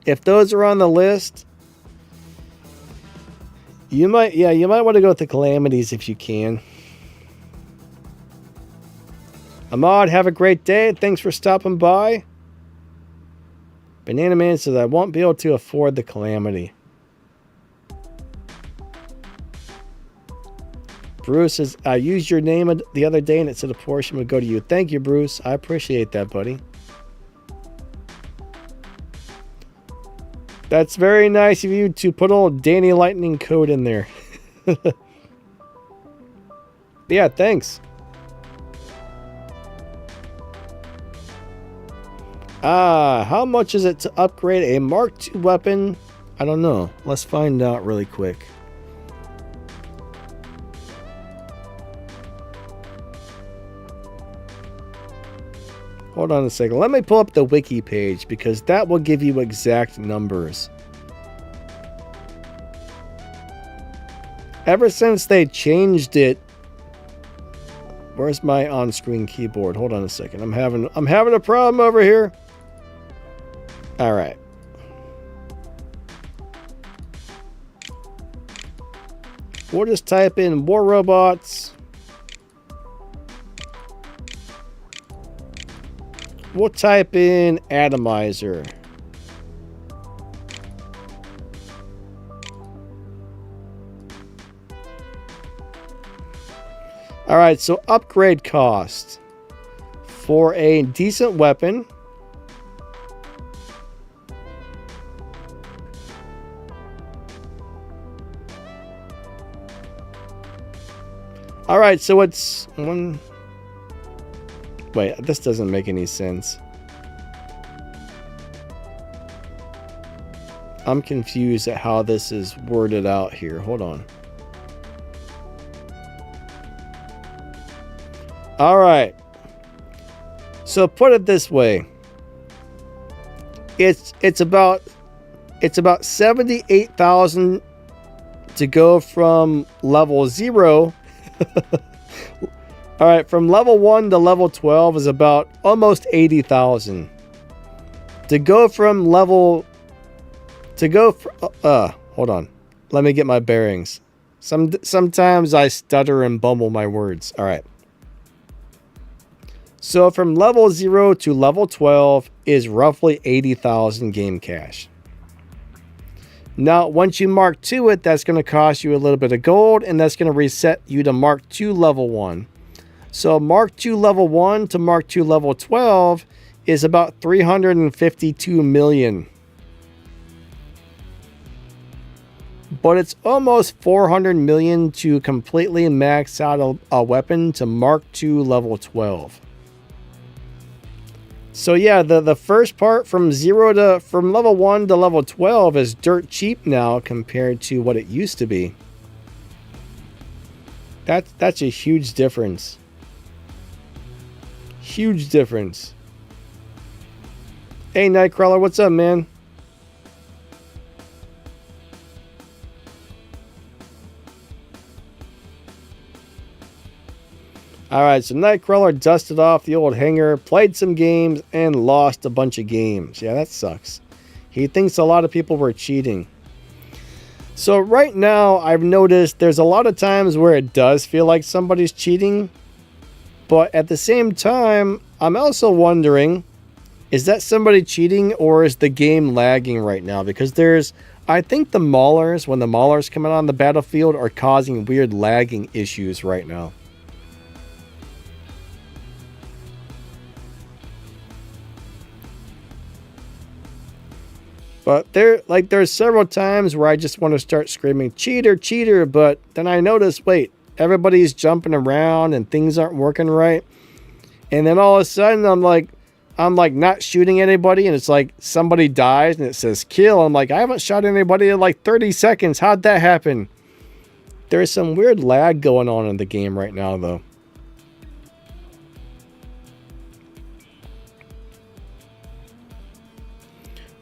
if those are on the list, you might want to go with the calamities if you can. Ahmad, have a great day. Thanks for stopping by. Banana Man says, I won't be able to afford the calamity. Bruce says, I used your name the other day and it said a portion would go to you. Thank you, Bruce. I appreciate that, buddy. That's very nice of you to put old Danny Lightning code in there. Yeah, thanks. How much is it to upgrade a Mark II weapon? I don't know. Let's find out really quick. Hold on a second. Let me pull up the wiki page because that will give you exact numbers. Ever since they changed it Where's my on-screen keyboard? Hold on a second. I'm having a problem over here. All right. We'll just type in War Robots. We'll type in Atomizer. All right, so upgrade cost for a decent weapon. All right, so it's one. Wait, this doesn't make any sense. I'm confused at how this is worded out here. Hold on. All right. So put it this way. It's about 78,000 to go from level 0. All right, from level 1 to level 12 is about almost 80,000. To go from level hold on. Let me get my bearings. Sometimes I stutter and bumble my words. All right. So from level 0 to level 12 is roughly 80,000 game cash. Now, once you Mark 2 it, that's going to cost you a little bit of gold, and that's going to reset you to Mark 2 level 1. So Mark 2 level 1 to Mark 2 level 12 is about 352 million. But it's almost 400 million to completely max out a weapon to Mark 2 level 12. So yeah, the first part from level 1 to level 12 is dirt cheap now compared to what it used to be. That's a huge difference. Huge difference. Hey Nightcrawler, what's up, man? Alright, so Nightcrawler dusted off the old hangar, played some games, and lost a bunch of games. Yeah, that sucks. He thinks a lot of people were cheating. So right now, I've noticed there's a lot of times where it does feel like somebody's cheating. But at the same time, I'm also wondering, is that somebody cheating or is the game lagging right now? Because I think the maulers, when the maulers come out on the battlefield, are causing weird lagging issues right now. But there's several times where I just want to start screaming, cheater, cheater, but then I notice, wait, everybody's jumping around and things aren't working right. And then all of a sudden I'm like not shooting anybody, and it's like somebody dies and it says kill. I'm like, I haven't shot anybody in like 30 seconds. How'd that happen? There's some weird lag going on in the game right now though.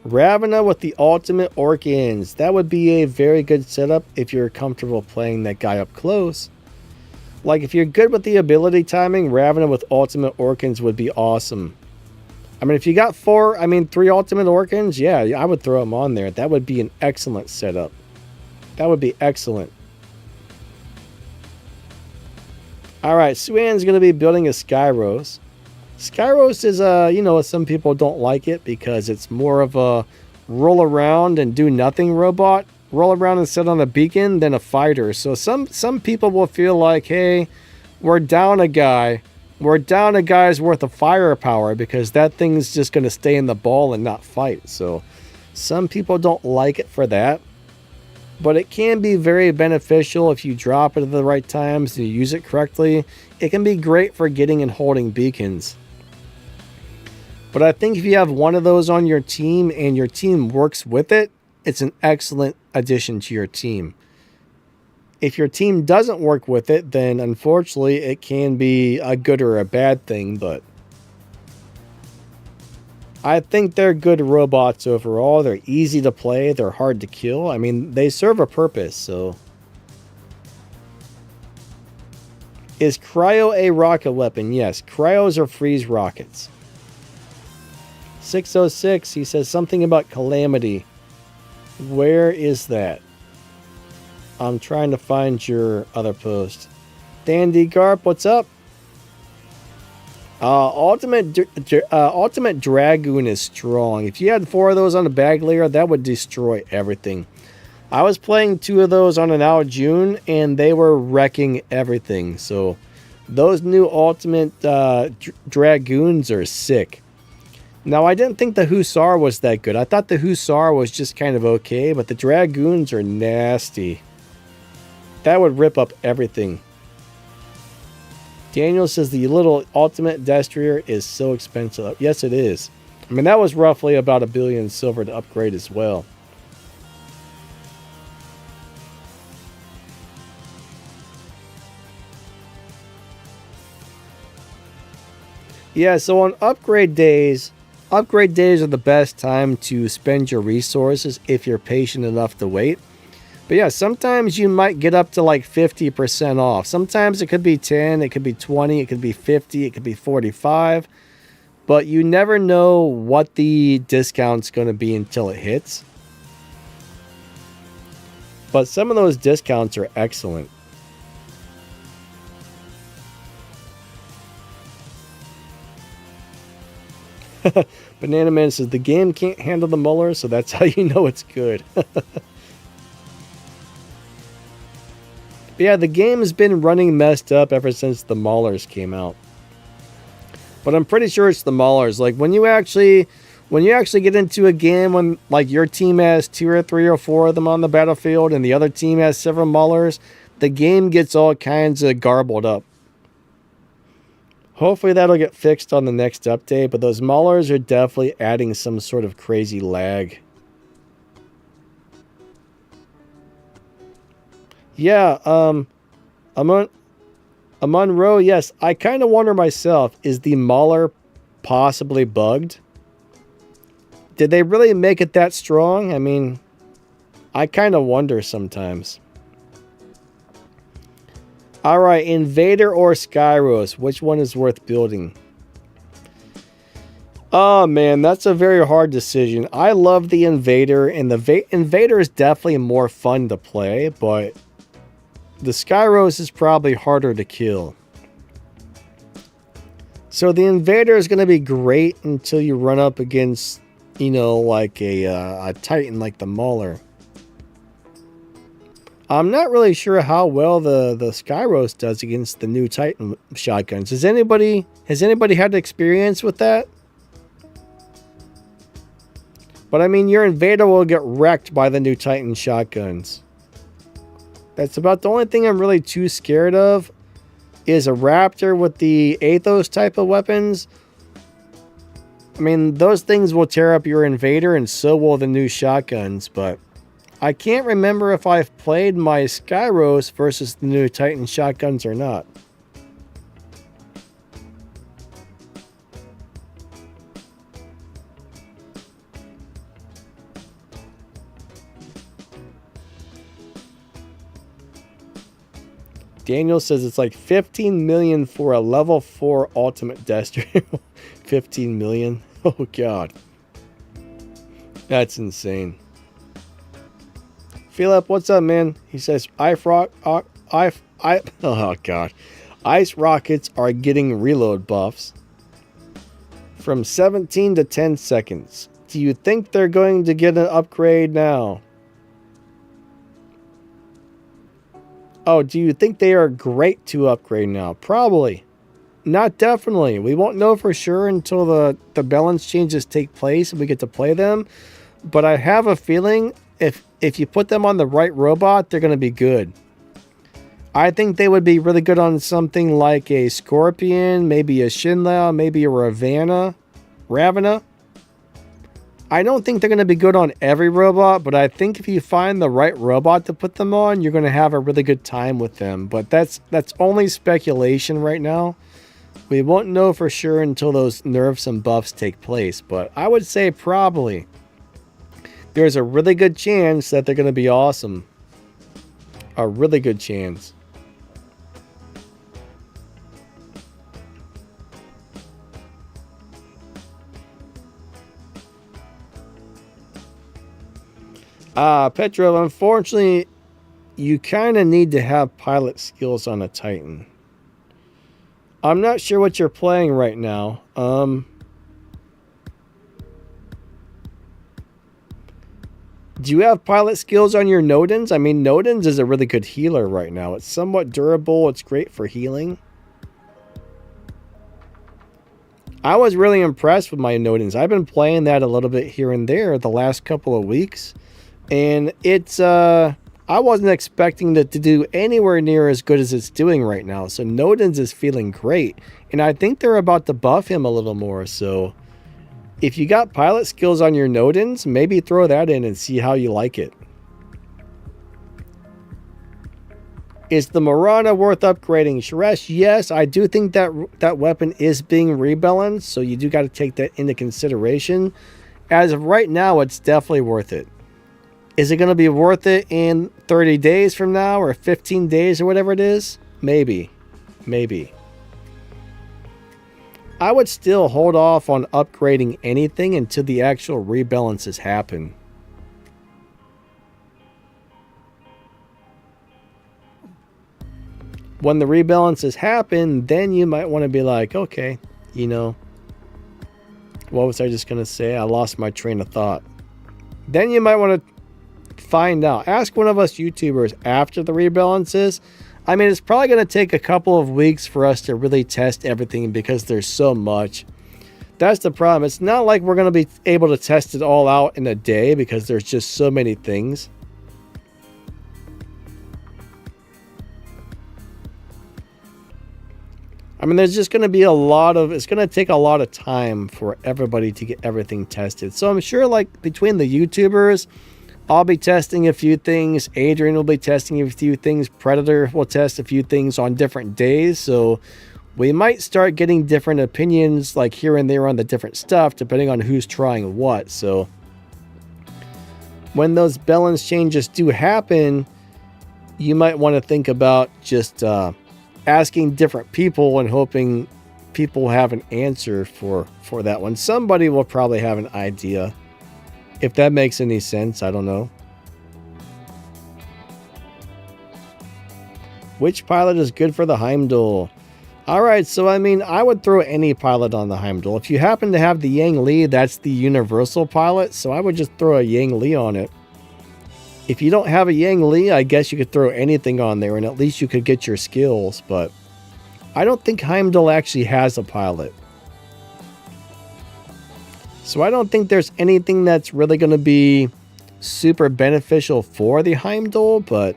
Ravena with the ultimate Orkans. That would be a very good setup if you're comfortable playing that guy up close. Like, if you're good with the ability timing, Ravena with ultimate Orkans would be awesome. I mean, if you got 3 ultimate Orkans, yeah, I would throw them on there. That would be an excellent setup. That would be excellent. Alright, Suan's going to be building a Skyros. Skyros is, some people don't like it because it's more of a roll around and do nothing robot. Roll around and sit on a beacon than a fighter. So some people will feel like, hey, we're down a guy. We're down a guy's worth of firepower because that thing's just going to stay in the ball and not fight. So some people don't like it for that. But it can be very beneficial if you drop it at the right times and you use it correctly. It can be great for getting and holding beacons. But I think if you have one of those on your team and your team works with it, it's an excellent addition to your team. If your team doesn't work with it, then unfortunately it can be a good or a bad thing, but I think they're good robots overall. They're easy to play, they're hard to kill. I mean, they serve a purpose, so Is cryo a rocket weapon? Yes, cryos are freeze rockets. 606, he says something about calamity. Where is that? I'm trying to find your other post. Dandy Garp, what's up? Ultimate Dragoon is strong. If you had 4 of those on a bag layer, that would destroy everything. I was playing 2 of those on an Ao June, and they were wrecking everything. So those new Ultimate Dragoons are sick. Now, I didn't think the Hussar was that good. I thought the Hussar was just kind of okay, but the Dragoons are nasty. That would rip up everything. Daniel says the little Ultimate Destroyer is so expensive. Yes, it is. I mean, that was roughly about $1 billion silver to upgrade as well. Yeah, so on upgrade days are the best time to spend your resources if you're patient enough to wait. But yeah, sometimes you might get up to like 50% off. Sometimes it could be 10, it could be 20, it could be 50, it could be 45. But you never know what the discount's going to be until it hits. But some of those discounts are excellent. Banana Man says the game can't handle the Muller, so that's how you know it's good. Yeah, the game has been running messed up ever since the Maulers came out. But I'm pretty sure it's the Maulers. Like when you actually get into a game when like your team has 2 or 3 or 4 of them on the battlefield and the other team has several Maulers, the game gets all kinds of garbled up. Hopefully that'll get fixed on the next update, but those Maulers are definitely adding some sort of crazy lag. Yeah, Amon Rowe, yes, I kind of wonder myself, is the Mauler possibly bugged? Did they really make it that strong? I mean, I kind of wonder sometimes. Alright, Invader or Skyros, which one is worth building? Oh man, that's a very hard decision. I love the Invader, and the Invader is definitely more fun to play, but the Skyros is probably harder to kill. So the Invader is going to be great until you run up against, you know, like a Titan like the Mauler. I'm not really sure how well the Skyros does against the new Titan shotguns. Has anybody had experience with that? But I mean, your Invader will get wrecked by the new Titan shotguns. That's about the only thing I'm really too scared of is a Raptor with the Athos type of weapons. I mean, those things will tear up your Invader and so will the new shotguns, but I can't remember if I've played my Skyros versus the new Titan shotguns or not. Daniel says it's like 15 million for a level 4 ultimate Destroyer. 15 million? Oh god. That's insane. Philip, what's up, man? He says oh god. Ice rockets are getting reload buffs from 17 to 10 seconds. Do you think they're going to get an upgrade now? Oh, do you think they are great to upgrade now? Probably. Not definitely. We won't know for sure until the balance changes take place and we get to play them. But I have a feeling if you put them on the right robot, they're going to be good. I think they would be really good on something like a Scorpion, maybe a Shinlao, maybe a Ravana. I don't think they're going to be good on every robot, but I think if you find the right robot to put them on, you're going to have a really good time with them. But that's only speculation right now. We won't know for sure until those nerfs and buffs take place, but I would say probably. There's a really good chance that they're going to be awesome. A really good chance. Petro, unfortunately, you kind of need to have pilot skills on a Titan. I'm not sure what you're playing right now. Do you have pilot skills on your Nodens? I mean, Nodens is a really good healer right now. It's somewhat durable. It's great for healing. I was really impressed with my Nodens. I've been playing that a little bit here and there the last couple of weeks. And it's, I wasn't expecting it to do anywhere near as good as it's doing right now. So Nodens is feeling great. And I think they're about to buff him a little more. So if you got pilot skills on your Nodens, maybe throw that in and see how you like it. Is the Marana worth upgrading? Sharesh, yes, I do think that weapon is being rebalanced, so you do got to take that into consideration. As of right now, it's definitely worth it. Is it going to be worth it in 30 days from now or 15 days or whatever it is? Maybe. Maybe. I would still hold off on upgrading anything until the actual rebalances happen. When the rebalances happen, then you might want to be like, okay, you know, what was I just going to say? I lost my train of thought. Then you might want to find out. Ask one of us YouTubers after the rebalances. I mean, it's probably going to take a couple of weeks for us to really test everything because there's so much. That's the problem. It's not like we're going to be able to test it all out in a day because there's just so many things. I mean, there's just going to be it's going to take a lot of time for everybody to get everything tested. So I'm sure like between the YouTubers, I'll be testing a few things. Adrian will be testing a few things. Predator will test a few things on different days. So we might start getting different opinions like here and there on the different stuff, depending on who's trying what. So when those balance changes do happen, you might want to think about just asking different people and hoping people have an answer for that one. Somebody will probably have an idea. If that makes any sense, I don't know. Which pilot is good for the Heimdall? Alright, so I mean, I would throw any pilot on the Heimdall. If you happen to have the Yang Li, that's the universal pilot, so I would just throw a Yang Li on it. If you don't have a Yang Li, I guess you could throw anything on there, and at least you could get your skills, but I don't think Heimdall actually has a pilot. So I don't think there's anything that's really going to be super beneficial for the Heimdall, but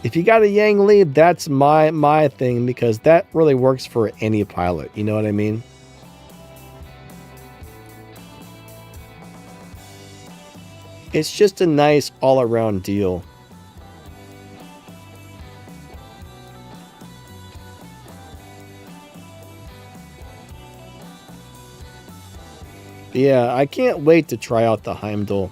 if you got a Yang Li, that's my thing, because that really works for any pilot. You know what I mean? It's just a nice all-around deal. Yeah, I can't wait to try out the Heimdall.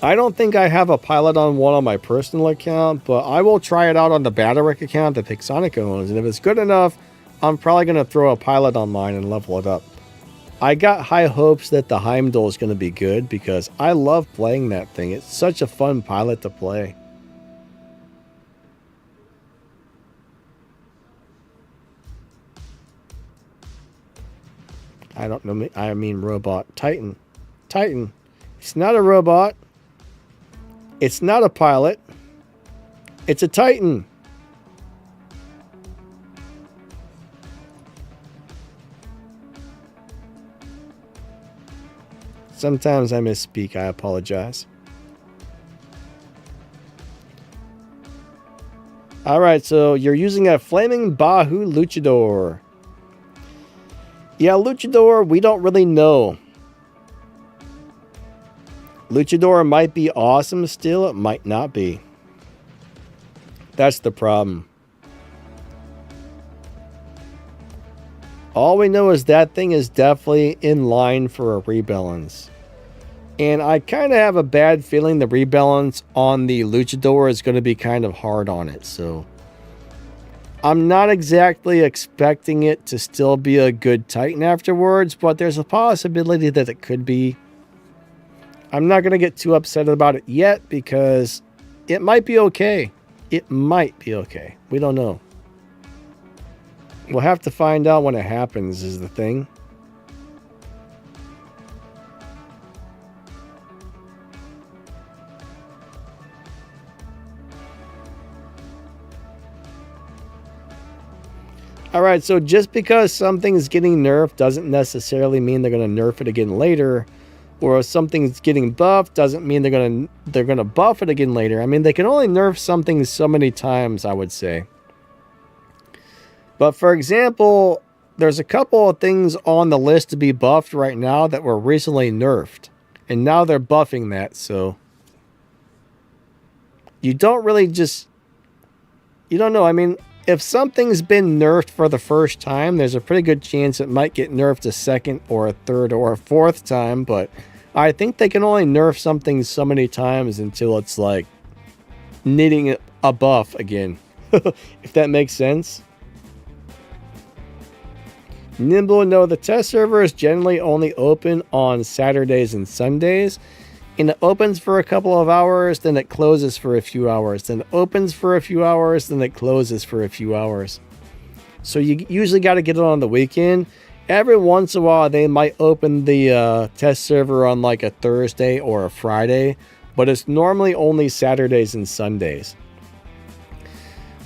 I don't think I have a pilot on one on my personal account, but I will try it out on the Battleic account that Pixonic owns, and if it's good enough, I'm probably going to throw a pilot on mine and level it up. I got high hopes that the Heimdall is going to be good because I love playing that thing. It's such a fun pilot to play. I don't know. I mean robot. Titan. Titan. It's not a robot. It's not a pilot. It's a Titan. Sometimes I misspeak. I apologize. Alright, so you're using a Flaming Bahu Luchador. Yeah, Luchador, we don't really know. Luchador might be awesome still. It might not be. That's the problem. All we know is that thing is definitely in line for a rebalance. And I kind of have a bad feeling the rebalance on the Luchador is going to be kind of hard on it. So I'm not exactly expecting it to still be a good Titan afterwards, but there's a possibility that it could be. I'm not going to get too upset about it yet because it might be okay. It might be okay. We don't know. We'll have to find out when it happens is the thing. Alright, so just because something's getting nerfed doesn't necessarily mean they're going to nerf it again later. Or if something's getting buffed doesn't mean they're gonna buff it again later. I mean, they can only nerf something so many times, I would say. But for example, there's a couple of things on the list to be buffed right now that were recently nerfed. And now they're buffing that, so you don't really just... You don't know. I mean, if something's been nerfed for the first time, there's a pretty good chance it might get nerfed a second or a third or a fourth time, but I think they can only nerf something so many times until it's like needing a buff again, if that makes sense. Nimble, no, the test server is generally only open on Saturdays and Sundays. And it opens for a couple of hours, then it closes for a few hours. Then it opens for a few hours, then it closes for a few hours. So you usually got to get it on the weekend. Every once in a while, they might open the test server on like a Thursday or a Friday. But it's normally only Saturdays and Sundays.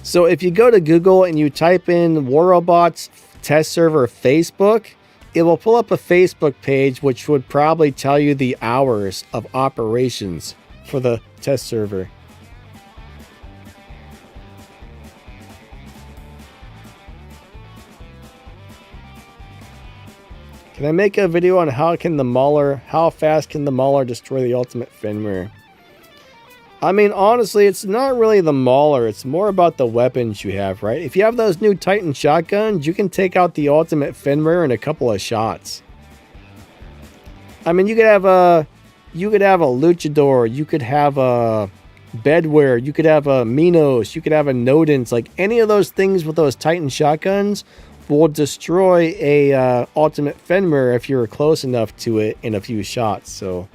So if you go to Google and you type in WarRobots test server Facebook, it will pull up a Facebook page which would probably tell you the hours of operations for the test server. Can I make a video on how fast can the Mauler destroy the ultimate Fenrir? I mean, honestly, it's not really the Mauler. It's more about the weapons you have, right? If you have those new Titan shotguns, you can take out the ultimate Fenrir in a couple of shots. I mean, you could have a Luchador, you could have a Bedware, you could have a Minos, you could have a Nodens. Like, any of those things with those Titan shotguns will destroy a ultimate Fenrir if you're close enough to it in a few shots, so...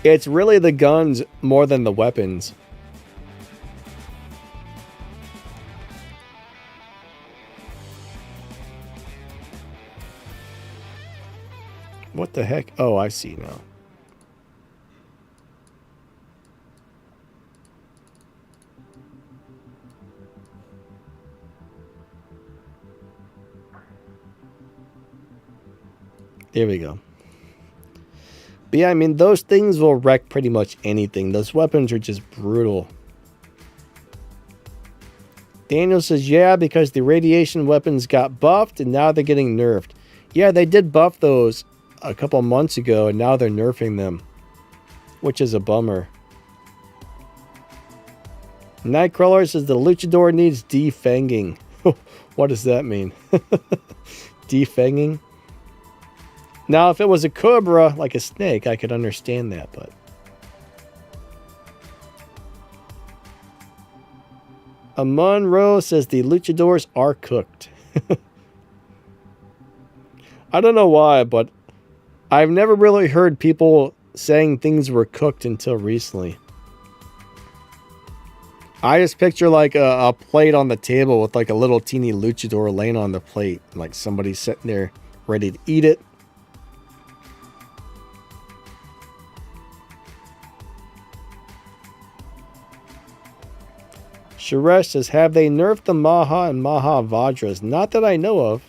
It's really the guns more than the weapons. What the heck? Oh, I see now. There we go. But yeah, I mean, those things will wreck pretty much anything. Those weapons are just brutal. Daniel says, yeah, because the radiation weapons got buffed and now they're getting nerfed. Yeah, they did buff those a couple months ago and now they're nerfing them, which is a bummer. Nightcrawler says the Luchador needs defanging. What does that mean? Defanging? Now, if it was a cobra, like a snake, I could understand that, but... Amon Rose says the luchadors are cooked. I don't know why, but I've never really heard people saying things were cooked until recently. I just picture like a plate on the table with like a little teeny luchador laying on the plate. Like somebody sitting there ready to eat it. Suresh says, have they nerfed the Maha and Maha Vajras? Not that I know of.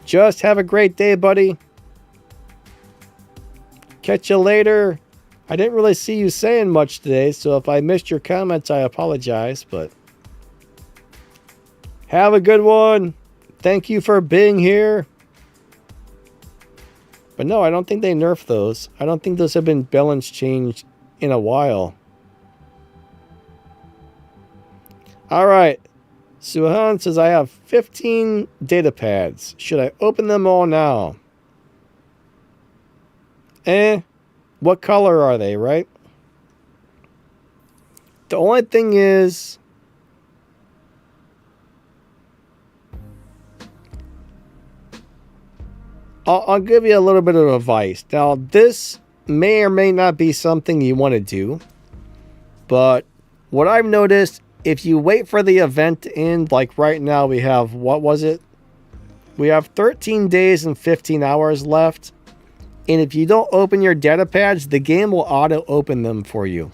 Just have a great day, buddy. Catch you later. I didn't really see you saying much today, so if I missed your comments, I apologize, but have a good one. Thank you for being here. But no, I don't think they nerfed those. I don't think those have been balance changed in a while. Alright, Suhan says, I have 15 data pads. Should I open them all now? What color are they, right? The only thing is, I'll give you a little bit of advice. Now, this may or may not be something you want to do, but what I've noticed, if you wait for the event to end, like right now we have, what was it? We have 13 days and 15 hours left. And if you don't open your data pads, the game will auto open them for you.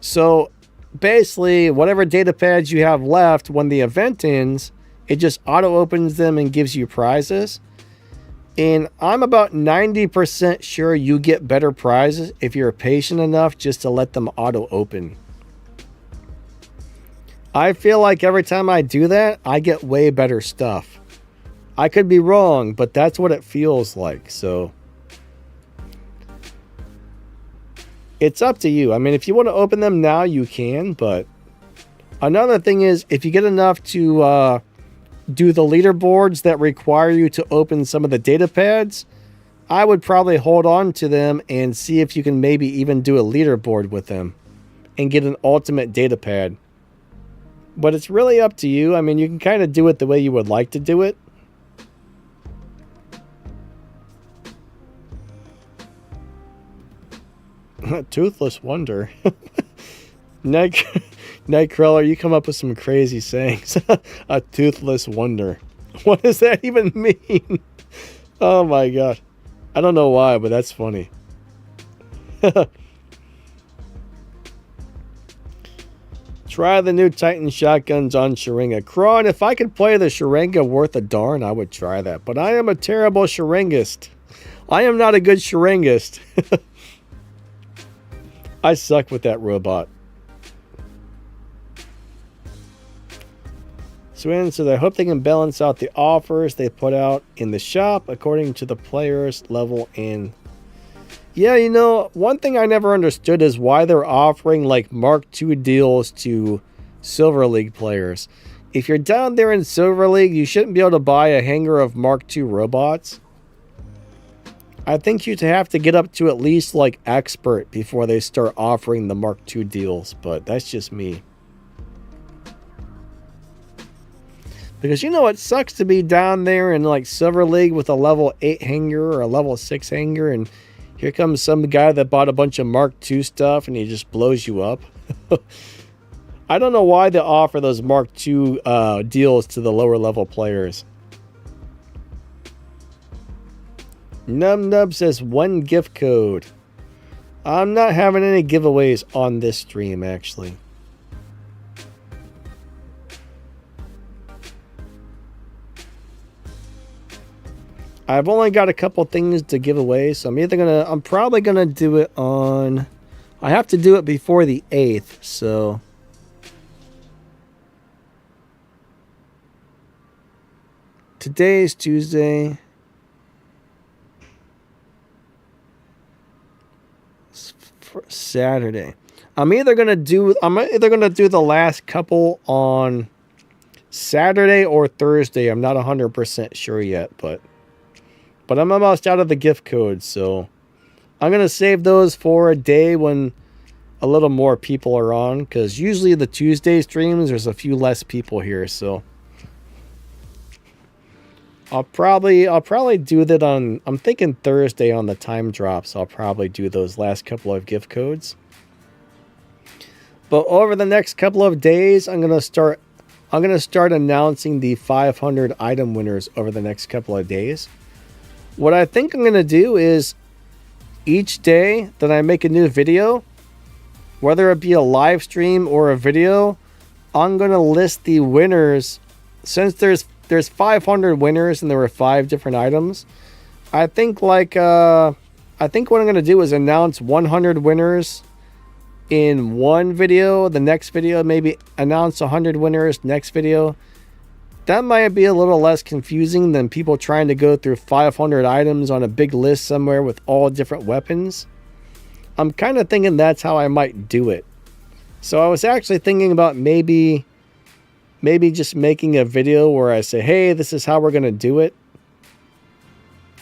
So basically, whatever data pads you have left when the event ends, it just auto opens them and gives you prizes. And I'm about 90% sure you get better prizes if you're patient enough just to let them auto open. I feel like every time I do that, I get way better stuff. I could be wrong, but that's what it feels like. So it's up to you. I mean, if you want to open them now, you can. But another thing is, if you get enough to do the leaderboards that require you to open some of the data pads, I would probably hold on to them and see if you can maybe even do a leaderboard with them and get an ultimate data pad. But it's really up to you. I mean, you can kind of do it the way you would like to do it. Toothless Wonder. Nightcrawler, you come up with some crazy sayings. A toothless wonder. What does that even mean? Oh my god. I don't know why, but that's funny. Try the new Titan shotguns on Sharinga. Kron, if I could play the Sharinga worth a darn, I would try that. But I am a terrible Sharingist. I am not a good Sharingist. I suck with that robot. So I hope they can balance out the offers they put out in the shop according to the player's level in. Yeah, you know, one thing I never understood is why they're offering like Mark II deals to Silver League players. If you're down there in Silver League, you shouldn't be able to buy a hanger of Mark II robots. I think you'd have to get up to at least like expert before they start offering the Mark II deals, but that's just me. Because you know, it sucks to be down there in like Silver League with a level 8 hanger or a level 6 hanger, and here comes some guy that bought a bunch of Mark II stuff and he just blows you up. I don't know why they offer those Mark II deals to the lower level players. Nub Nub says 1 gift code. I'm not having any giveaways on this stream, actually. I've only got a couple things to give away, so I'm probably gonna do it on, I have to do it before the 8th, so today's Tuesday. Saturday. I'm either gonna do the last couple on Saturday or Thursday. I'm not 100% sure yet, but I'm almost out of the gift codes, so I'm gonna save those for a day when a little more people are on, because usually the Tuesday streams there's a few less people here, so I'll probably do that on, I'm thinking Thursday on the time drops. I'll probably do those last couple of gift codes. But over the next couple of days, I'm gonna start announcing the 500 item winners over the next couple of days. What I think I'm gonna do is each day that I make a new video, whether it be a live stream or a video, I'm gonna list the winners. Since there's 500 winners and there were 5 different items, I think what I'm going to do is announce 100 winners in one video. The next video, maybe announce 100 winners next video. That might be a little less confusing than people trying to go through 500 items on a big list somewhere with all different weapons. I'm kind of thinking that's how I might do it. So I was actually thinking about maybe just making a video where I say, hey, this is how we're going to do it.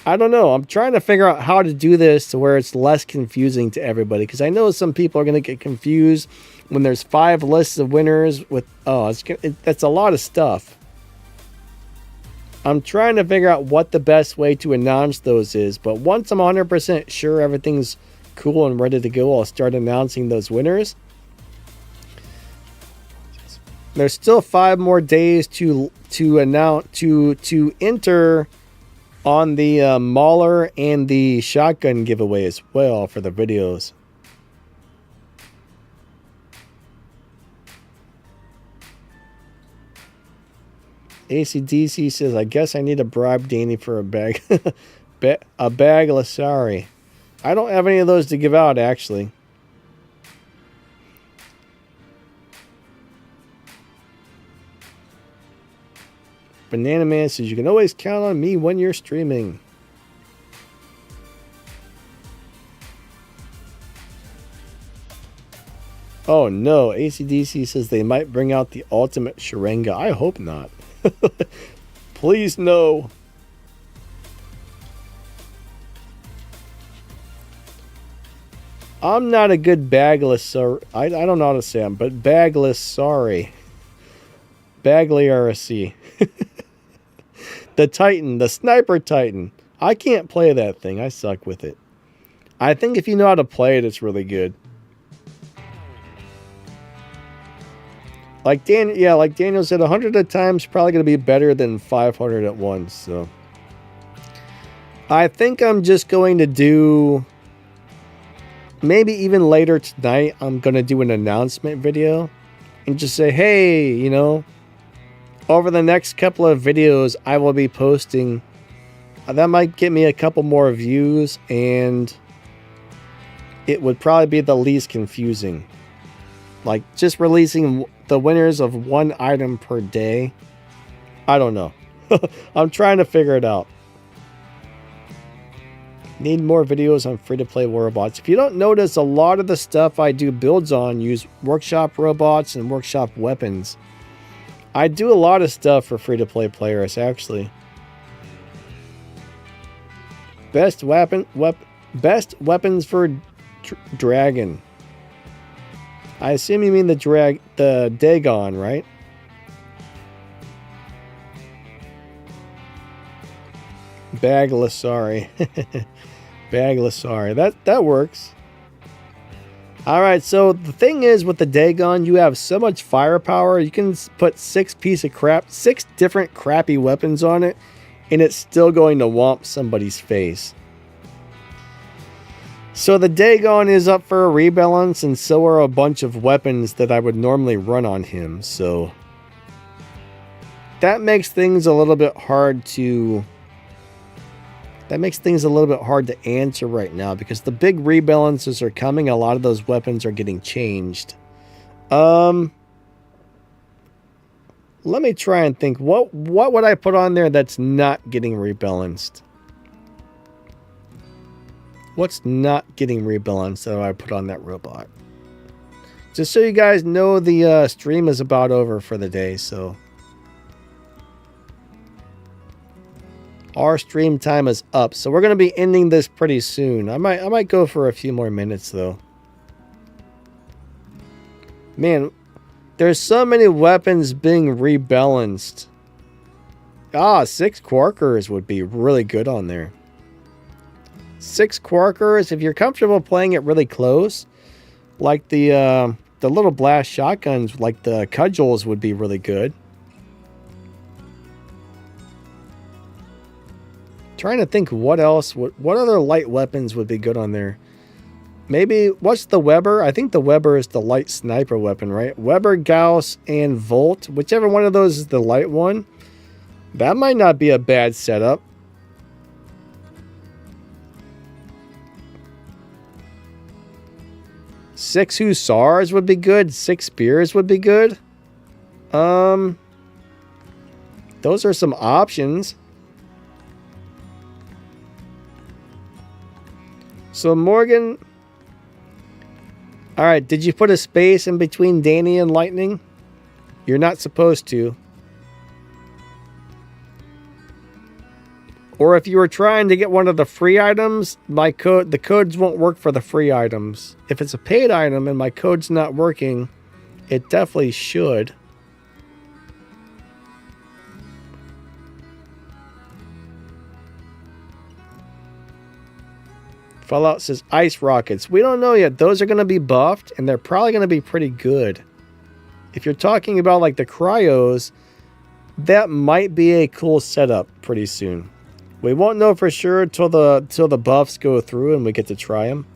I don't know. I'm trying to figure out how to do this to where it's less confusing to everybody, because I know some people are going to get confused when there's 5 lists of winners with, that's a lot of stuff. I'm trying to figure out what the best way to announce those is, but once I'm 100% sure everything's cool and ready to go, I'll start announcing those winners. There's still 5 more days to enter on the Mauler and the shotgun giveaway as well for the videos. ACDC says, I guess I need to bribe Danny for a bag. A bag of Lasari. I don't have any of those to give out, actually. Banana Man says, you can always count on me when you're streaming. Oh no, ACDC says they might bring out the ultimate Sharinga. I hope not. Please no. I'm not a good bagless, sir. I don't know how to say them, but bagless, sorry. Bagley RSC. The Titan, the Sniper Titan. I can't play that thing. I suck with it. I think if you know how to play it, it's really good. Like Daniel said, 100 at a time is probably going to be better than 500 at once. So I think I'm just going to do, maybe even later tonight, I'm going to do an announcement video and just say, hey, you know, over the next couple of videos I will be posting. That might get me a couple more views, and it would probably be the least confusing. Like just releasing the winners of one item per day. I don't know. I'm trying to figure it out. Need more videos on free-to-play robots. If you don't notice, a lot of the stuff I do builds on use workshop robots and workshop weapons. I do a lot of stuff for free-to-play players, actually. Best weapons for dragon. I assume you mean the Dagon, right? Bagless, sorry. Bagless, sorry. That works. Alright, so the thing is with the Dagon, you have so much firepower, you can put 6 different crappy weapons on it, and it's still going to whomp somebody's face. So the Dagon is up for a rebalance, and so are a bunch of weapons that I would normally run on him, so that makes things a little bit hard to answer right now, because the big rebalances are coming. A lot of those weapons are getting changed. Let me try and think. What would I put on there that's not getting rebalanced? What's not getting rebalanced that I put on that robot? Just so you guys know, the stream is about over for the day, so our stream time is up, so we're going to be ending this pretty soon. I might go for a few more minutes, though. Man, there's so many weapons being rebalanced. 6 Quarkers would be really good on there. 6 Quarkers, if you're comfortable playing it really close, like the little blast shotguns, like the cudgels, would be really good. Trying to think what else, what other light weapons would be good on there. Maybe, what's the Weber? I think the Weber is the light sniper weapon, right? Weber, Gauss, and Volt. Whichever one of those is the light one. That might not be a bad setup. Six Hussars would be good. 6 Spears would be good. Those are some options. So Morgan, all right, did you put a space in between Danny and Lightning? You're not supposed to. Or if you were trying to get one of the free items, the codes won't work for the free items. If it's a paid item and my code's not working, it definitely should. Fallout says ice rockets. We don't know yet. Those are going to be buffed, and they're probably going to be pretty good. If you're talking about like the cryos, that might be a cool setup pretty soon. We won't know for sure till the buffs go through and we get to try them.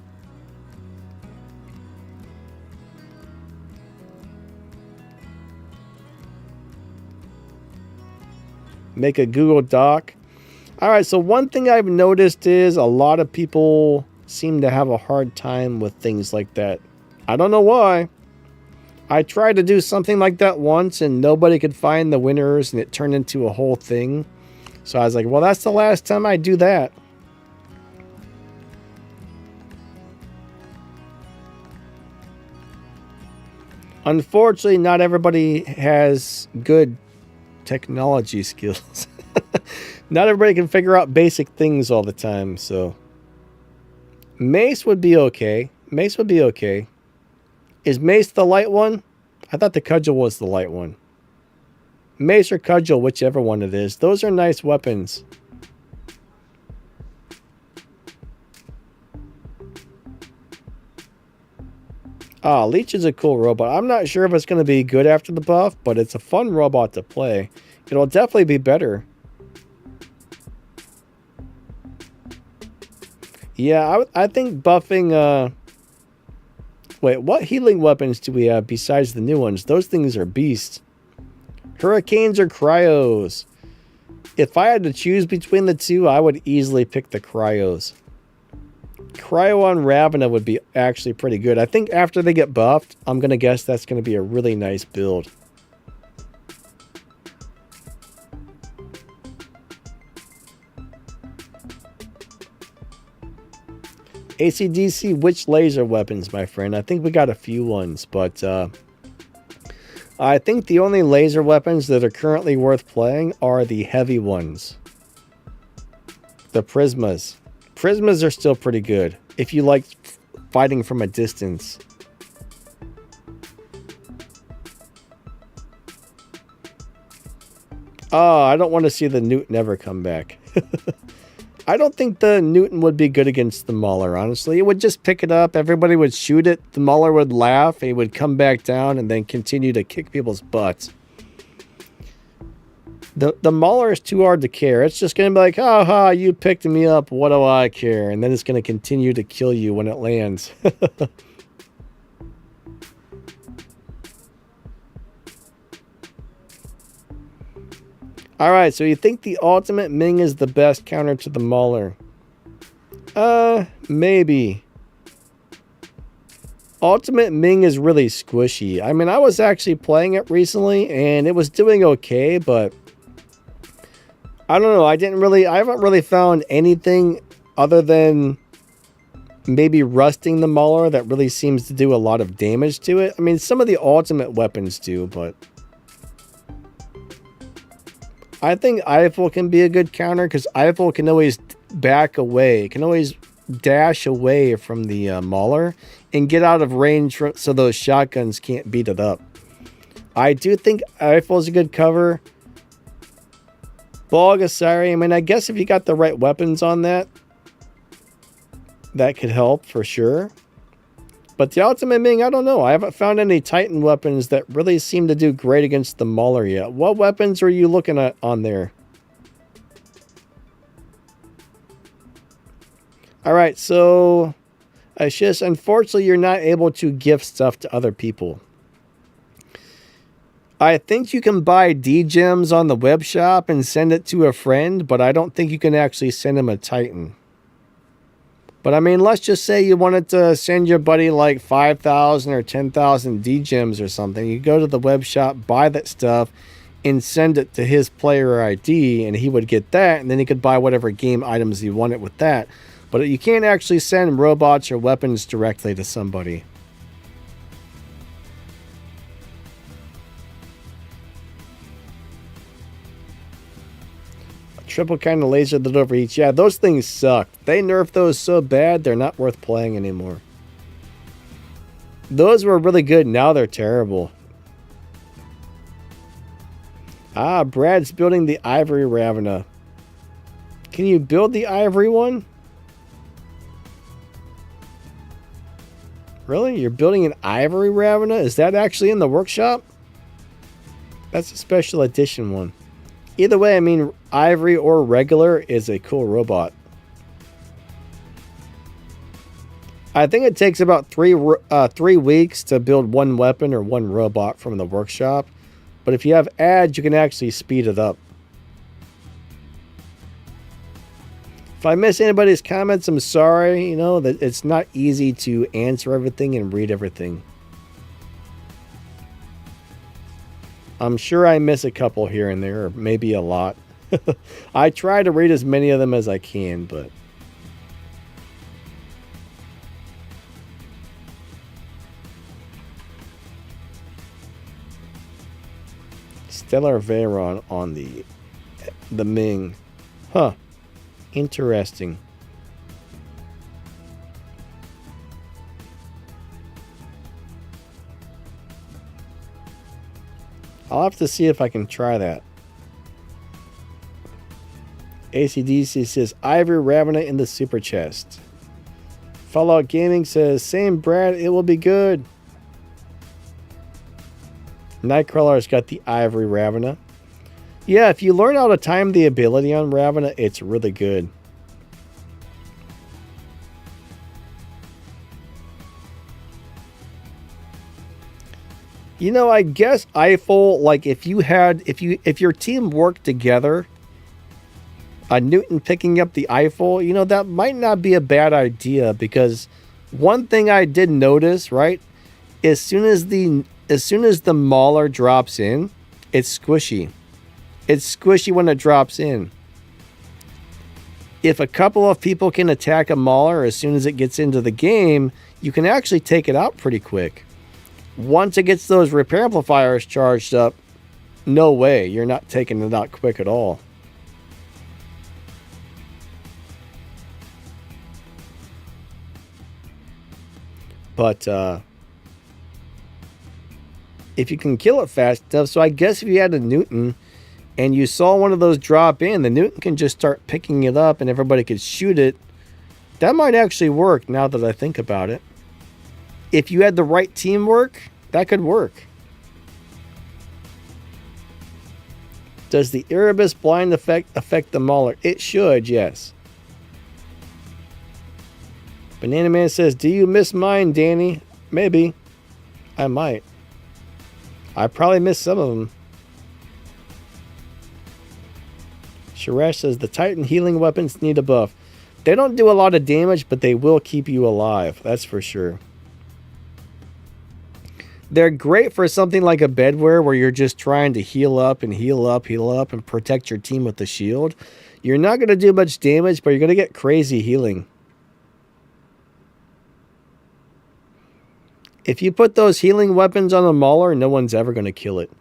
Make a Google Doc. All right, so one thing I've noticed is a lot of people seem to have a hard time with things like that. I don't know why. I tried to do something like that once and nobody could find the winners and it turned into a whole thing. So I was like, well, that's the last time I do that. Unfortunately, not everybody has good technology skills. Not everybody can figure out basic things all the time, so Mace would be okay. Mace would be okay. Is Mace the light one? I thought the cudgel was the light one. Mace or cudgel, whichever one it is. Those are nice weapons. Ah, Leech is a cool robot. I'm not sure if it's going to be good after the buff, but it's a fun robot to play. It'll definitely be better. Yeah, I think buffing... Wait, what healing weapons do we have besides the new ones? Those things are beasts. Hurricanes or cryos? If I had to choose between the two, I would easily pick the cryos. Cryo on Ravena would be actually pretty good. I think after they get buffed, I'm going to guess that's going to be a really nice build. AC/DC, which laser weapons, my friend? I think we got a few ones, but I think the only laser weapons that are currently worth playing are the heavy ones. The Prismas. Prismas are still pretty good if you like fighting from a distance. Oh, I don't want to see the Newton ever come back. I don't think the Newton would be good against the Mauler, honestly. It would just pick it up, everybody would shoot it, the Mauler would laugh, it would come back down, and then continue to kick people's butts. The Mauler is too hard to care. It's just going to be like, ha ha, you picked me up, what do I care? And then it's going to continue to kill you when it lands. Alright, so you think the Ultimate Ming is the best counter to the Mauler? Maybe. Ultimate Ming is really squishy. I mean, I was actually playing it recently, and it was doing okay, but I don't know. I haven't really found anything other than maybe rusting the Mauler that really seems to do a lot of damage to it. I mean, some of the ultimate weapons do, but I think Eiffel can be a good counter because Eiffel can always back away, can always dash away from the Mauler and get out of range so those shotguns can't beat it up. I do think Eiffel is a good cover. Bulgasari, I mean, I guess if you got the right weapons on that, that could help for sure. But the Ultimate Ming, I don't know. I haven't found any Titan weapons that really seem to do great against the Mauler yet. What weapons are you looking at on there? Alright, so it's just, unfortunately, you're not able to gift stuff to other people. I think you can buy D-Gems on the web shop and send it to a friend, but I don't think you can actually send him a Titan. But I mean, let's just say you wanted to send your buddy like 5,000 or 10,000 D-Gems or something. You go to the web shop, buy that stuff, and send it to his player ID, and he would get that, and then he could buy whatever game items he wanted with that. But you can't actually send robots or weapons directly to somebody. Triple kind of laser that overheats. Yeah, those things suck. They nerfed those so bad, they're not worth playing anymore. Those were really good. Now they're terrible. Ah, Brad's building the Ivory Ravena. Can you build the Ivory one? Really? You're building an ivory Ravana? Is that actually in the workshop? That's a special edition one. Either way, I mean, ivory or regular is a cool robot. I think it takes about 3 weeks to build one weapon or one robot from the workshop. But if you have ads, you can actually speed it up. If I miss anybody's comments, I'm sorry. You know, that it's not easy to answer everything and read everything. I'm sure I miss a couple here and there, or maybe a lot. I try to read as many of them as I can, but... Stellar Veyron on the Ming. Huh. Interesting. I'll have to see if I can try that. ACDC says, Ivory Ravana in the super chest. Fallout Gaming says, same Brad, it will be good. Nightcrawler's got the Ivory Ravana. Yeah, if you learn how to time the ability on Ravana, it's really good. You know, I guess Eiffel, like if your team worked together, Newton picking up the Eiffel, you know, that might not be a bad idea, because one thing I did notice, right, as soon as the Mauler drops in, it's squishy. It's squishy when it drops in. If a couple of people can attack a Mauler as soon as it gets into the game, you can actually take it out pretty quick. Once it gets those repair amplifiers charged up, no way, you're not taking it out quick at all. But if you can kill it fast enough, so I guess if you had a Newton and you saw one of those drop in, the Newton can just start picking it up and everybody could shoot it. That might actually work now that I think about it. If you had the right teamwork, that could work. Does the Erebus blind effect affect the Mauler? It should, yes. Banana Man says, do you miss mine, Danny? Maybe. I might. I probably missed some of them. Sharesh says, the Titan healing weapons need a buff. They don't do a lot of damage, but they will keep you alive. That's for sure. They're great for something like a bedware where you're just trying to heal up and protect your team with the shield. You're not going to do much damage, but you're going to get crazy healing. If you put those healing weapons on a Mauler, no one's ever going to kill it.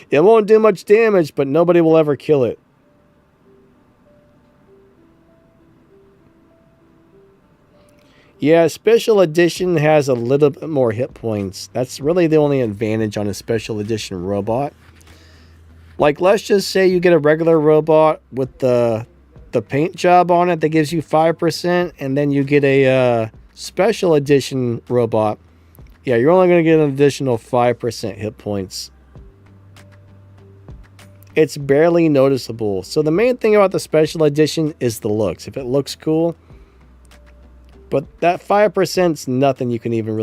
It won't do much damage, but nobody will ever kill it. Yeah, Special Edition has a little bit more hit points. That's really the only advantage on a Special Edition robot. Like, let's just say you get a regular robot with the paint job on it that gives you 5%, and then you get a Special Edition robot. Yeah, you're only going to get an additional 5% hit points. It's barely noticeable. So the main thing about the Special Edition is the looks. If it looks cool... But that 5%'s nothing you can even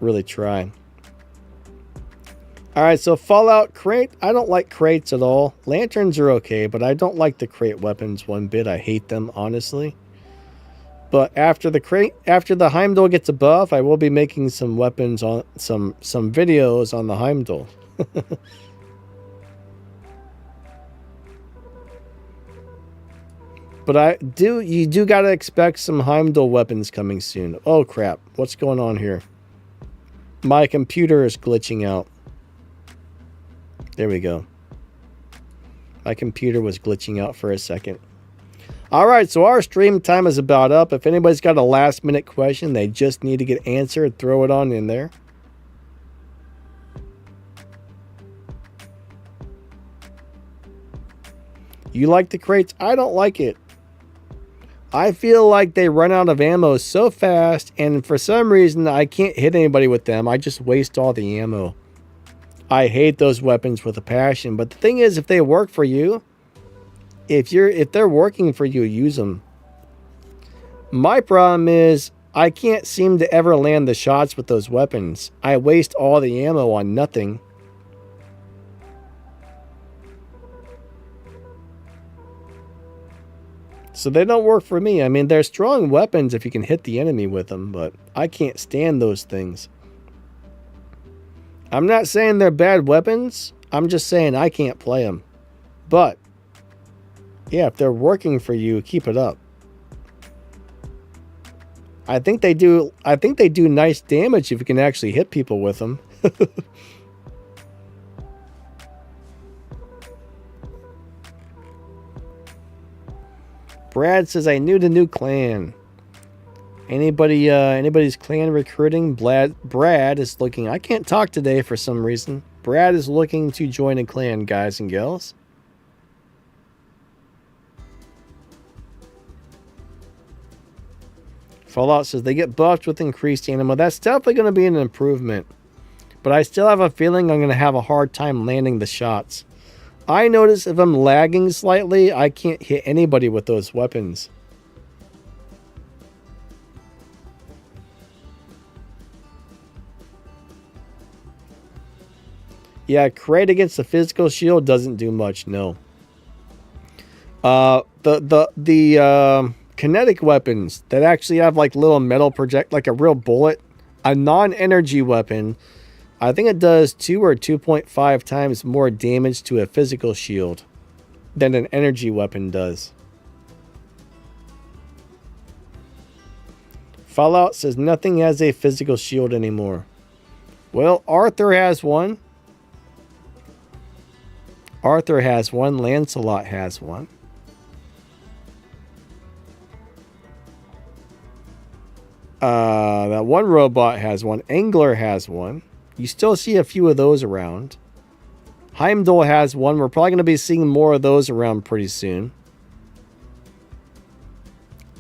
really try. Alright, so Fallout crate. I don't like crates at all. Lanterns are okay, but I don't like the crate weapons one bit. I hate them, honestly. But after the Heimdall gets a buff, I will be making some weapons on some videos on the Heimdall. But you do gotta expect some Heimdall weapons coming soon. Oh crap, what's going on here? My computer is glitching out. There we go. My computer was glitching out for a second. Alright, so our stream time is about up. If anybody's got a last minute question they just need to get answered, throw it on in there. You like the crates? I don't like it. I feel like they run out of ammo so fast, and for some reason I can't hit anybody with them. I just waste all the ammo. I hate those weapons with a passion, but the thing is, if they work for you, if they're working for you, use them. My problem is I can't seem to ever land the shots with those weapons. I waste all the ammo on nothing. So they don't work for me. I mean, they're strong weapons if you can hit the enemy with them, but I can't stand those things. I'm not saying they're bad weapons. I'm just saying I can't play them. But, yeah, if they're working for you, keep it up. I think they do nice damage if you can actually hit people with them. Brad says, I knew the new clan. Anybody's clan recruiting? Brad is looking. I can't talk today for some reason. Brad is looking to join a clan, guys and gals. Fallout says they get buffed with increased ammo. That's definitely going to be an improvement. But I still have a feeling I'm going to have a hard time landing the shots. I notice if I'm lagging slightly, I can't hit anybody with those weapons. Yeah, crate against the physical shield doesn't do much, no. The kinetic weapons that actually have like little metal project, like a real bullet, a non-energy weapon, I think it does 2 or 2.5 times more damage to a physical shield than an energy weapon does. Fallout says nothing has a physical shield anymore. Well, Arthur has one. Arthur has one. Lancelot has one. That one robot has one. Angler has one. You still see a few of those around. Heimdall has one. We're probably going to be seeing more of those around pretty soon.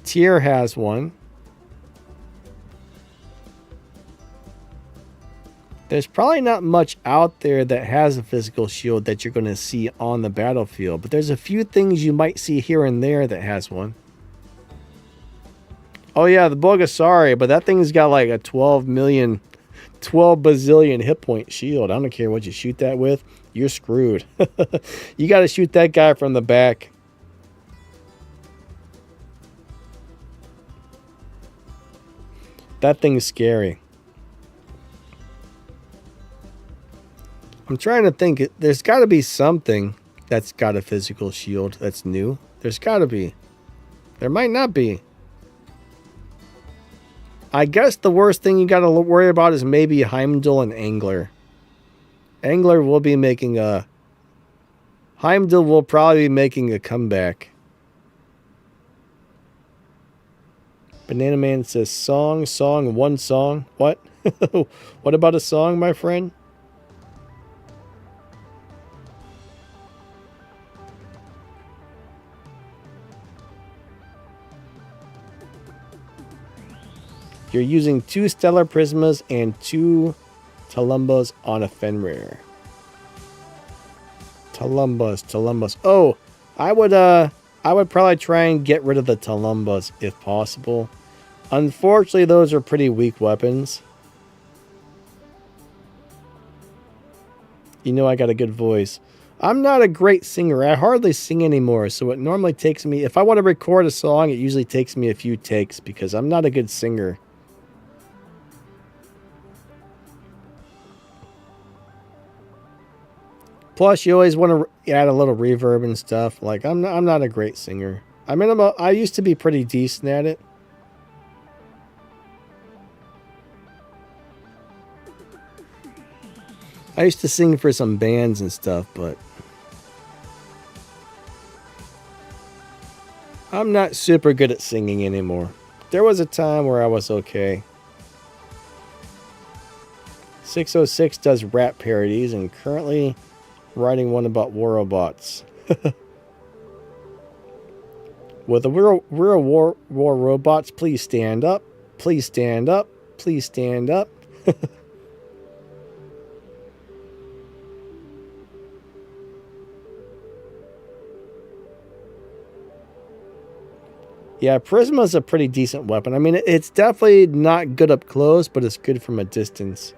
Tyr has one. There's probably not much out there that has a physical shield that you're going to see on the battlefield. But there's a few things you might see here and there that has one. Oh yeah, the Bogasari, but that thing's got like a 12 bazillion hit point shield. I don't care what you shoot that with. You're screwed. You got to shoot that guy from the back. That thing's scary. I'm trying to think. There's got to be something that's got a physical shield that's new. There's got to be. There might not be. I guess the worst thing you got to worry about is maybe Heimdall and Angler. Angler will be making a... Heimdall will probably be making a comeback. Banana Man says, song, one song. What? What about a song, my friend? You're using 2 Stellar Prismas and 2 Talumbas on a Fenrir. Talumbas. Oh, I would probably try and get rid of the Talumbas if possible. Unfortunately, those are pretty weak weapons. You know I got a good voice. I'm not a great singer. I hardly sing anymore, so it normally takes me... If I want to record a song, it usually takes me a few takes because I'm not a good singer. Plus, you always want to add a little reverb and stuff. Like, I'm not a great singer. I mean, I used to be pretty decent at it. I used to sing for some bands and stuff, but I'm not super good at singing anymore. There was a time where I was okay. 606 does rap parodies and currently writing one about war robots. Will the real war robots please stand up? Please stand up. Please stand up. Yeah, Prisma's a pretty decent weapon. I mean, it's definitely not good up close, but it's good from a distance.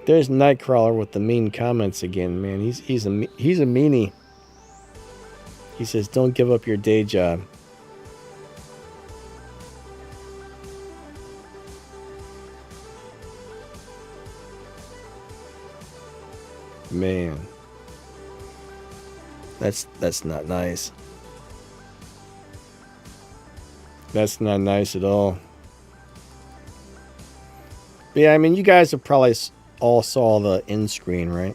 There's Nightcrawler with the mean comments again, man. He's a meanie. He says, "Don't give up your day job." Man, that's not nice. That's not nice at all. But yeah, I mean, you guys have probably all saw the end screen, right?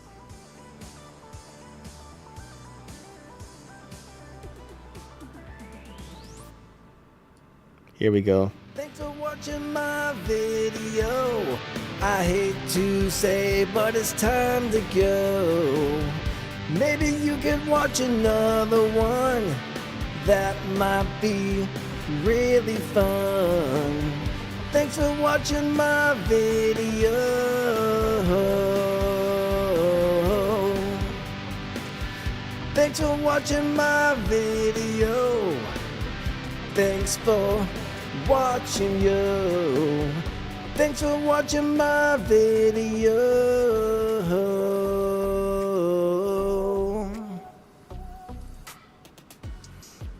Here we go. Thanks for watching my video. I hate to say, but it's time to go. Maybe you could watch another one. That might be really fun. Thanks for watching my video. Thanks for watching my video. Thanks for watching you. Thanks for watching my video.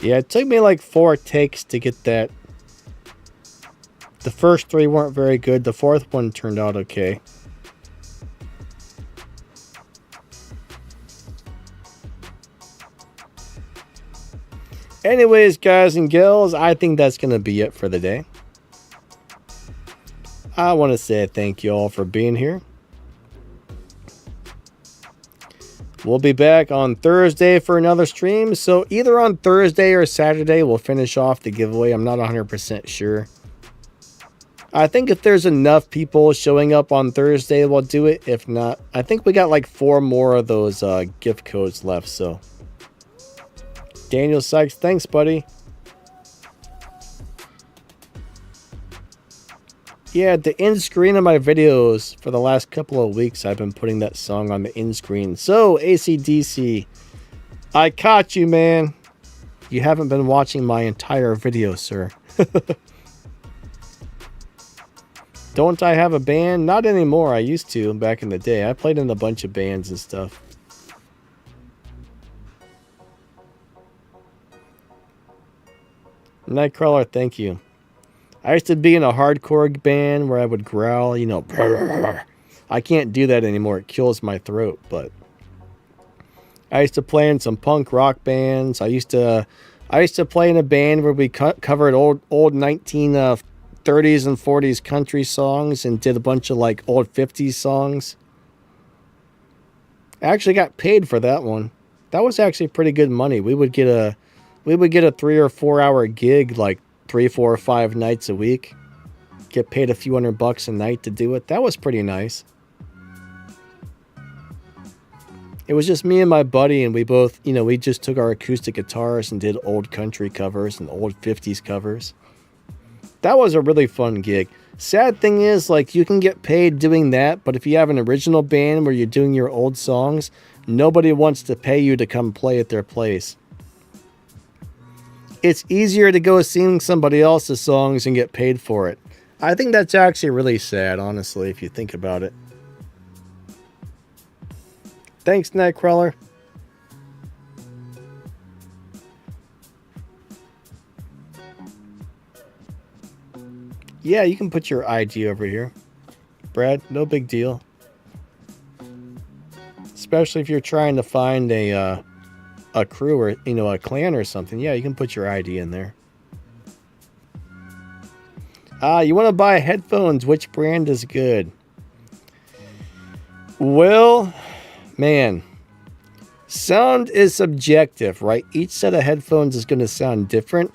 Yeah, it took me like 4 takes to get that. The first 3 weren't very good. The 4th one turned out okay. Anyways, guys and gals, I think that's going to be it for the day. I want to say thank you all for being here. We'll be back on Thursday for another stream. So either on Thursday or Saturday, we'll finish off the giveaway. I'm not 100% sure. I think if there's enough people showing up on Thursday, we'll do it. If not, I think we got like 4 more of those gift codes left. So Daniel Sykes, thanks, buddy. Yeah, the end screen of my videos for the last couple of weeks, I've been putting that song on the end screen. So, AC/DC, I caught you, man. You haven't been watching my entire video, sir. Don't I have a band? Not anymore. I used to back in the day. I played in a bunch of bands and stuff. Nightcrawler, thank you. I used to be in a hardcore band where I would growl, you know. I can't do that anymore. It kills my throat. But I used to play in some punk rock bands. I used to play in a band where we covered old 1930s and 40s country songs and did a bunch of like old 50s songs. I actually got paid for that one. That was actually pretty good money. We would get a 3 or 4 hour gig like 3, 4, or 5 nights a week. Get paid a few $100 a night to do it. That was pretty nice. It was just me and my buddy, and we both, you know, we just took our acoustic guitars and did old country covers and old 50s covers. That was a really fun gig. Sad thing is, like, you can get paid doing that, but if you have an original band where you're doing your old songs, nobody wants to pay you to come play at their place. It's easier to go sing somebody else's songs and get paid for it. I think that's actually really sad, honestly, if you think about it. Thanks, Nightcrawler. Yeah, you can put your ID over here. Brad, no big deal. Especially if you're trying to find a crew or, you know, a clan or something. Yeah, you can put your ID in there. You want to buy headphones? Which brand is good? Well, man, sound is subjective, right? Each set of headphones is going to sound different.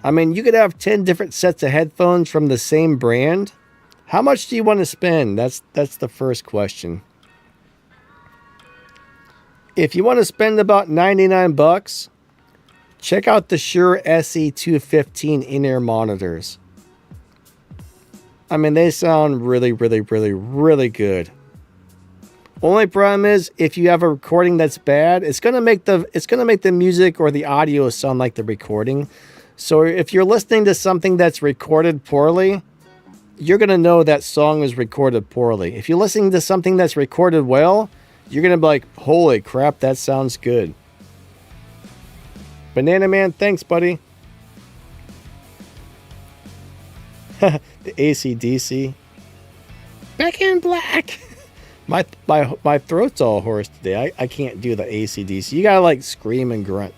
I mean, you could have 10 different sets of headphones from the same brand. How much do you want to spend? That's the first question. If you want to spend about $99, check out the Shure SE215 in-ear monitors. I mean, they sound really, really, really, really good. Only problem is, if you have a recording that's bad, it's gonna make the music or the audio sound like the recording. So if you're listening to something that's recorded poorly, you're gonna know that song is recorded poorly. If you're listening to something that's recorded well, you're gonna be like, holy crap, that sounds good. Banana Man, thanks, buddy. The AC/DC. Back in black. My throat's all hoarse today. I can't do the AC/DC. You gotta like scream and grunt.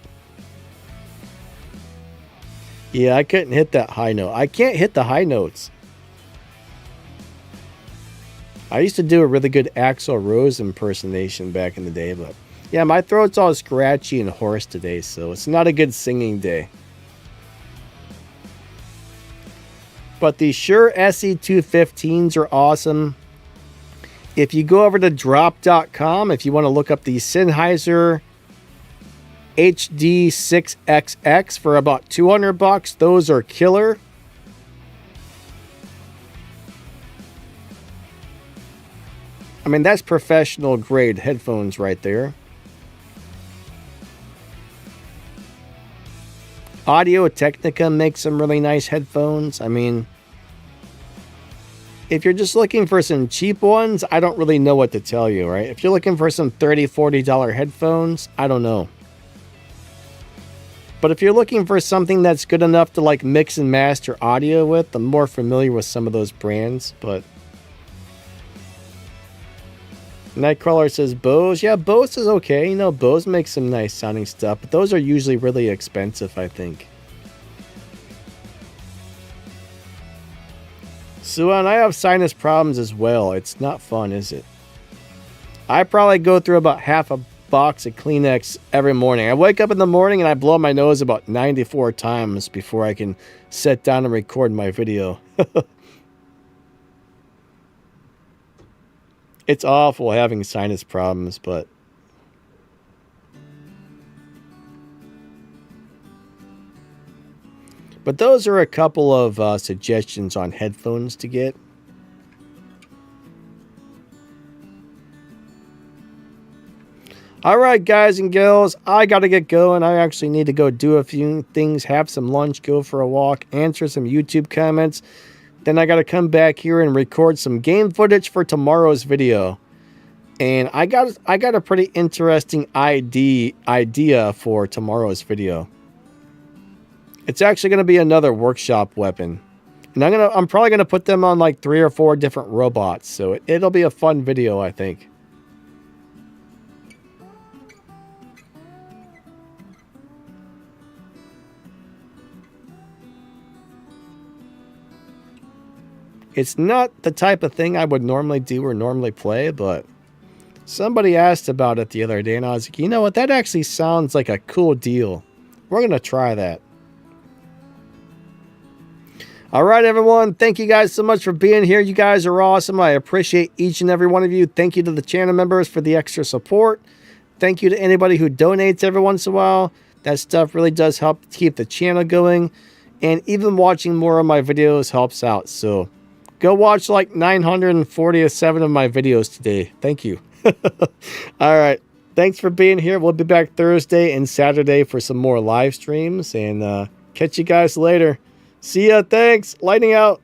Yeah, I couldn't hit that high note. I can't hit the high notes. I used to do a really good Axl Rose impersonation back in the day, but yeah, my throat's all scratchy and hoarse today, so it's not a good singing day. But the Shure SE215s are awesome. If you go over to drop.com, if you want to look up the Sennheiser HD6XX for about $200, those are killer. I mean, that's professional grade headphones right there. Audio Technica makes some really nice headphones. I mean, if you're just looking for some cheap ones, I don't really know what to tell you, right? If you're looking for some $30, $40 headphones, I don't know. But if you're looking for something that's good enough to like mix and master audio with, I'm more familiar with some of those brands, but Nightcrawler says Bose. Yeah, Bose is okay. You know, Bose makes some nice sounding stuff, but those are usually really expensive, I think. So, and I have sinus problems as well. It's not fun, is it? I probably go through about half a box of Kleenex every morning. I wake up in the morning and I blow my nose about 94 times before I can sit down and record my video. It's awful having sinus problems, but those are a couple of suggestions on headphones to get. All right, guys and girls, I got to get going. I actually need to go do a few things, have some lunch, go for a walk, answer some YouTube comments. Then I got to come back here and record some game footage for tomorrow's video. And I got a pretty interesting idea for tomorrow's video. It's actually going to be another workshop weapon. And I'm probably going to put them on like 3 or 4 different robots. So it'll be a fun video, I think. It's not the type of thing I would normally do or normally play, but somebody asked about it the other day, and I was like, you know what, that actually sounds like a cool deal. We're going to try that. All right, everyone. Thank you guys so much for being here. You guys are awesome. I appreciate each and every one of you. Thank you to the channel members for the extra support. Thank you to anybody who donates every once in a while. That stuff really does help keep the channel going. And even watching more of my videos helps out. So go watch like 947 of my videos today. Thank you. All right. Thanks for being here. We'll be back Thursday and Saturday for some more live streams. And catch you guys later. See ya. Thanks. Lighting out.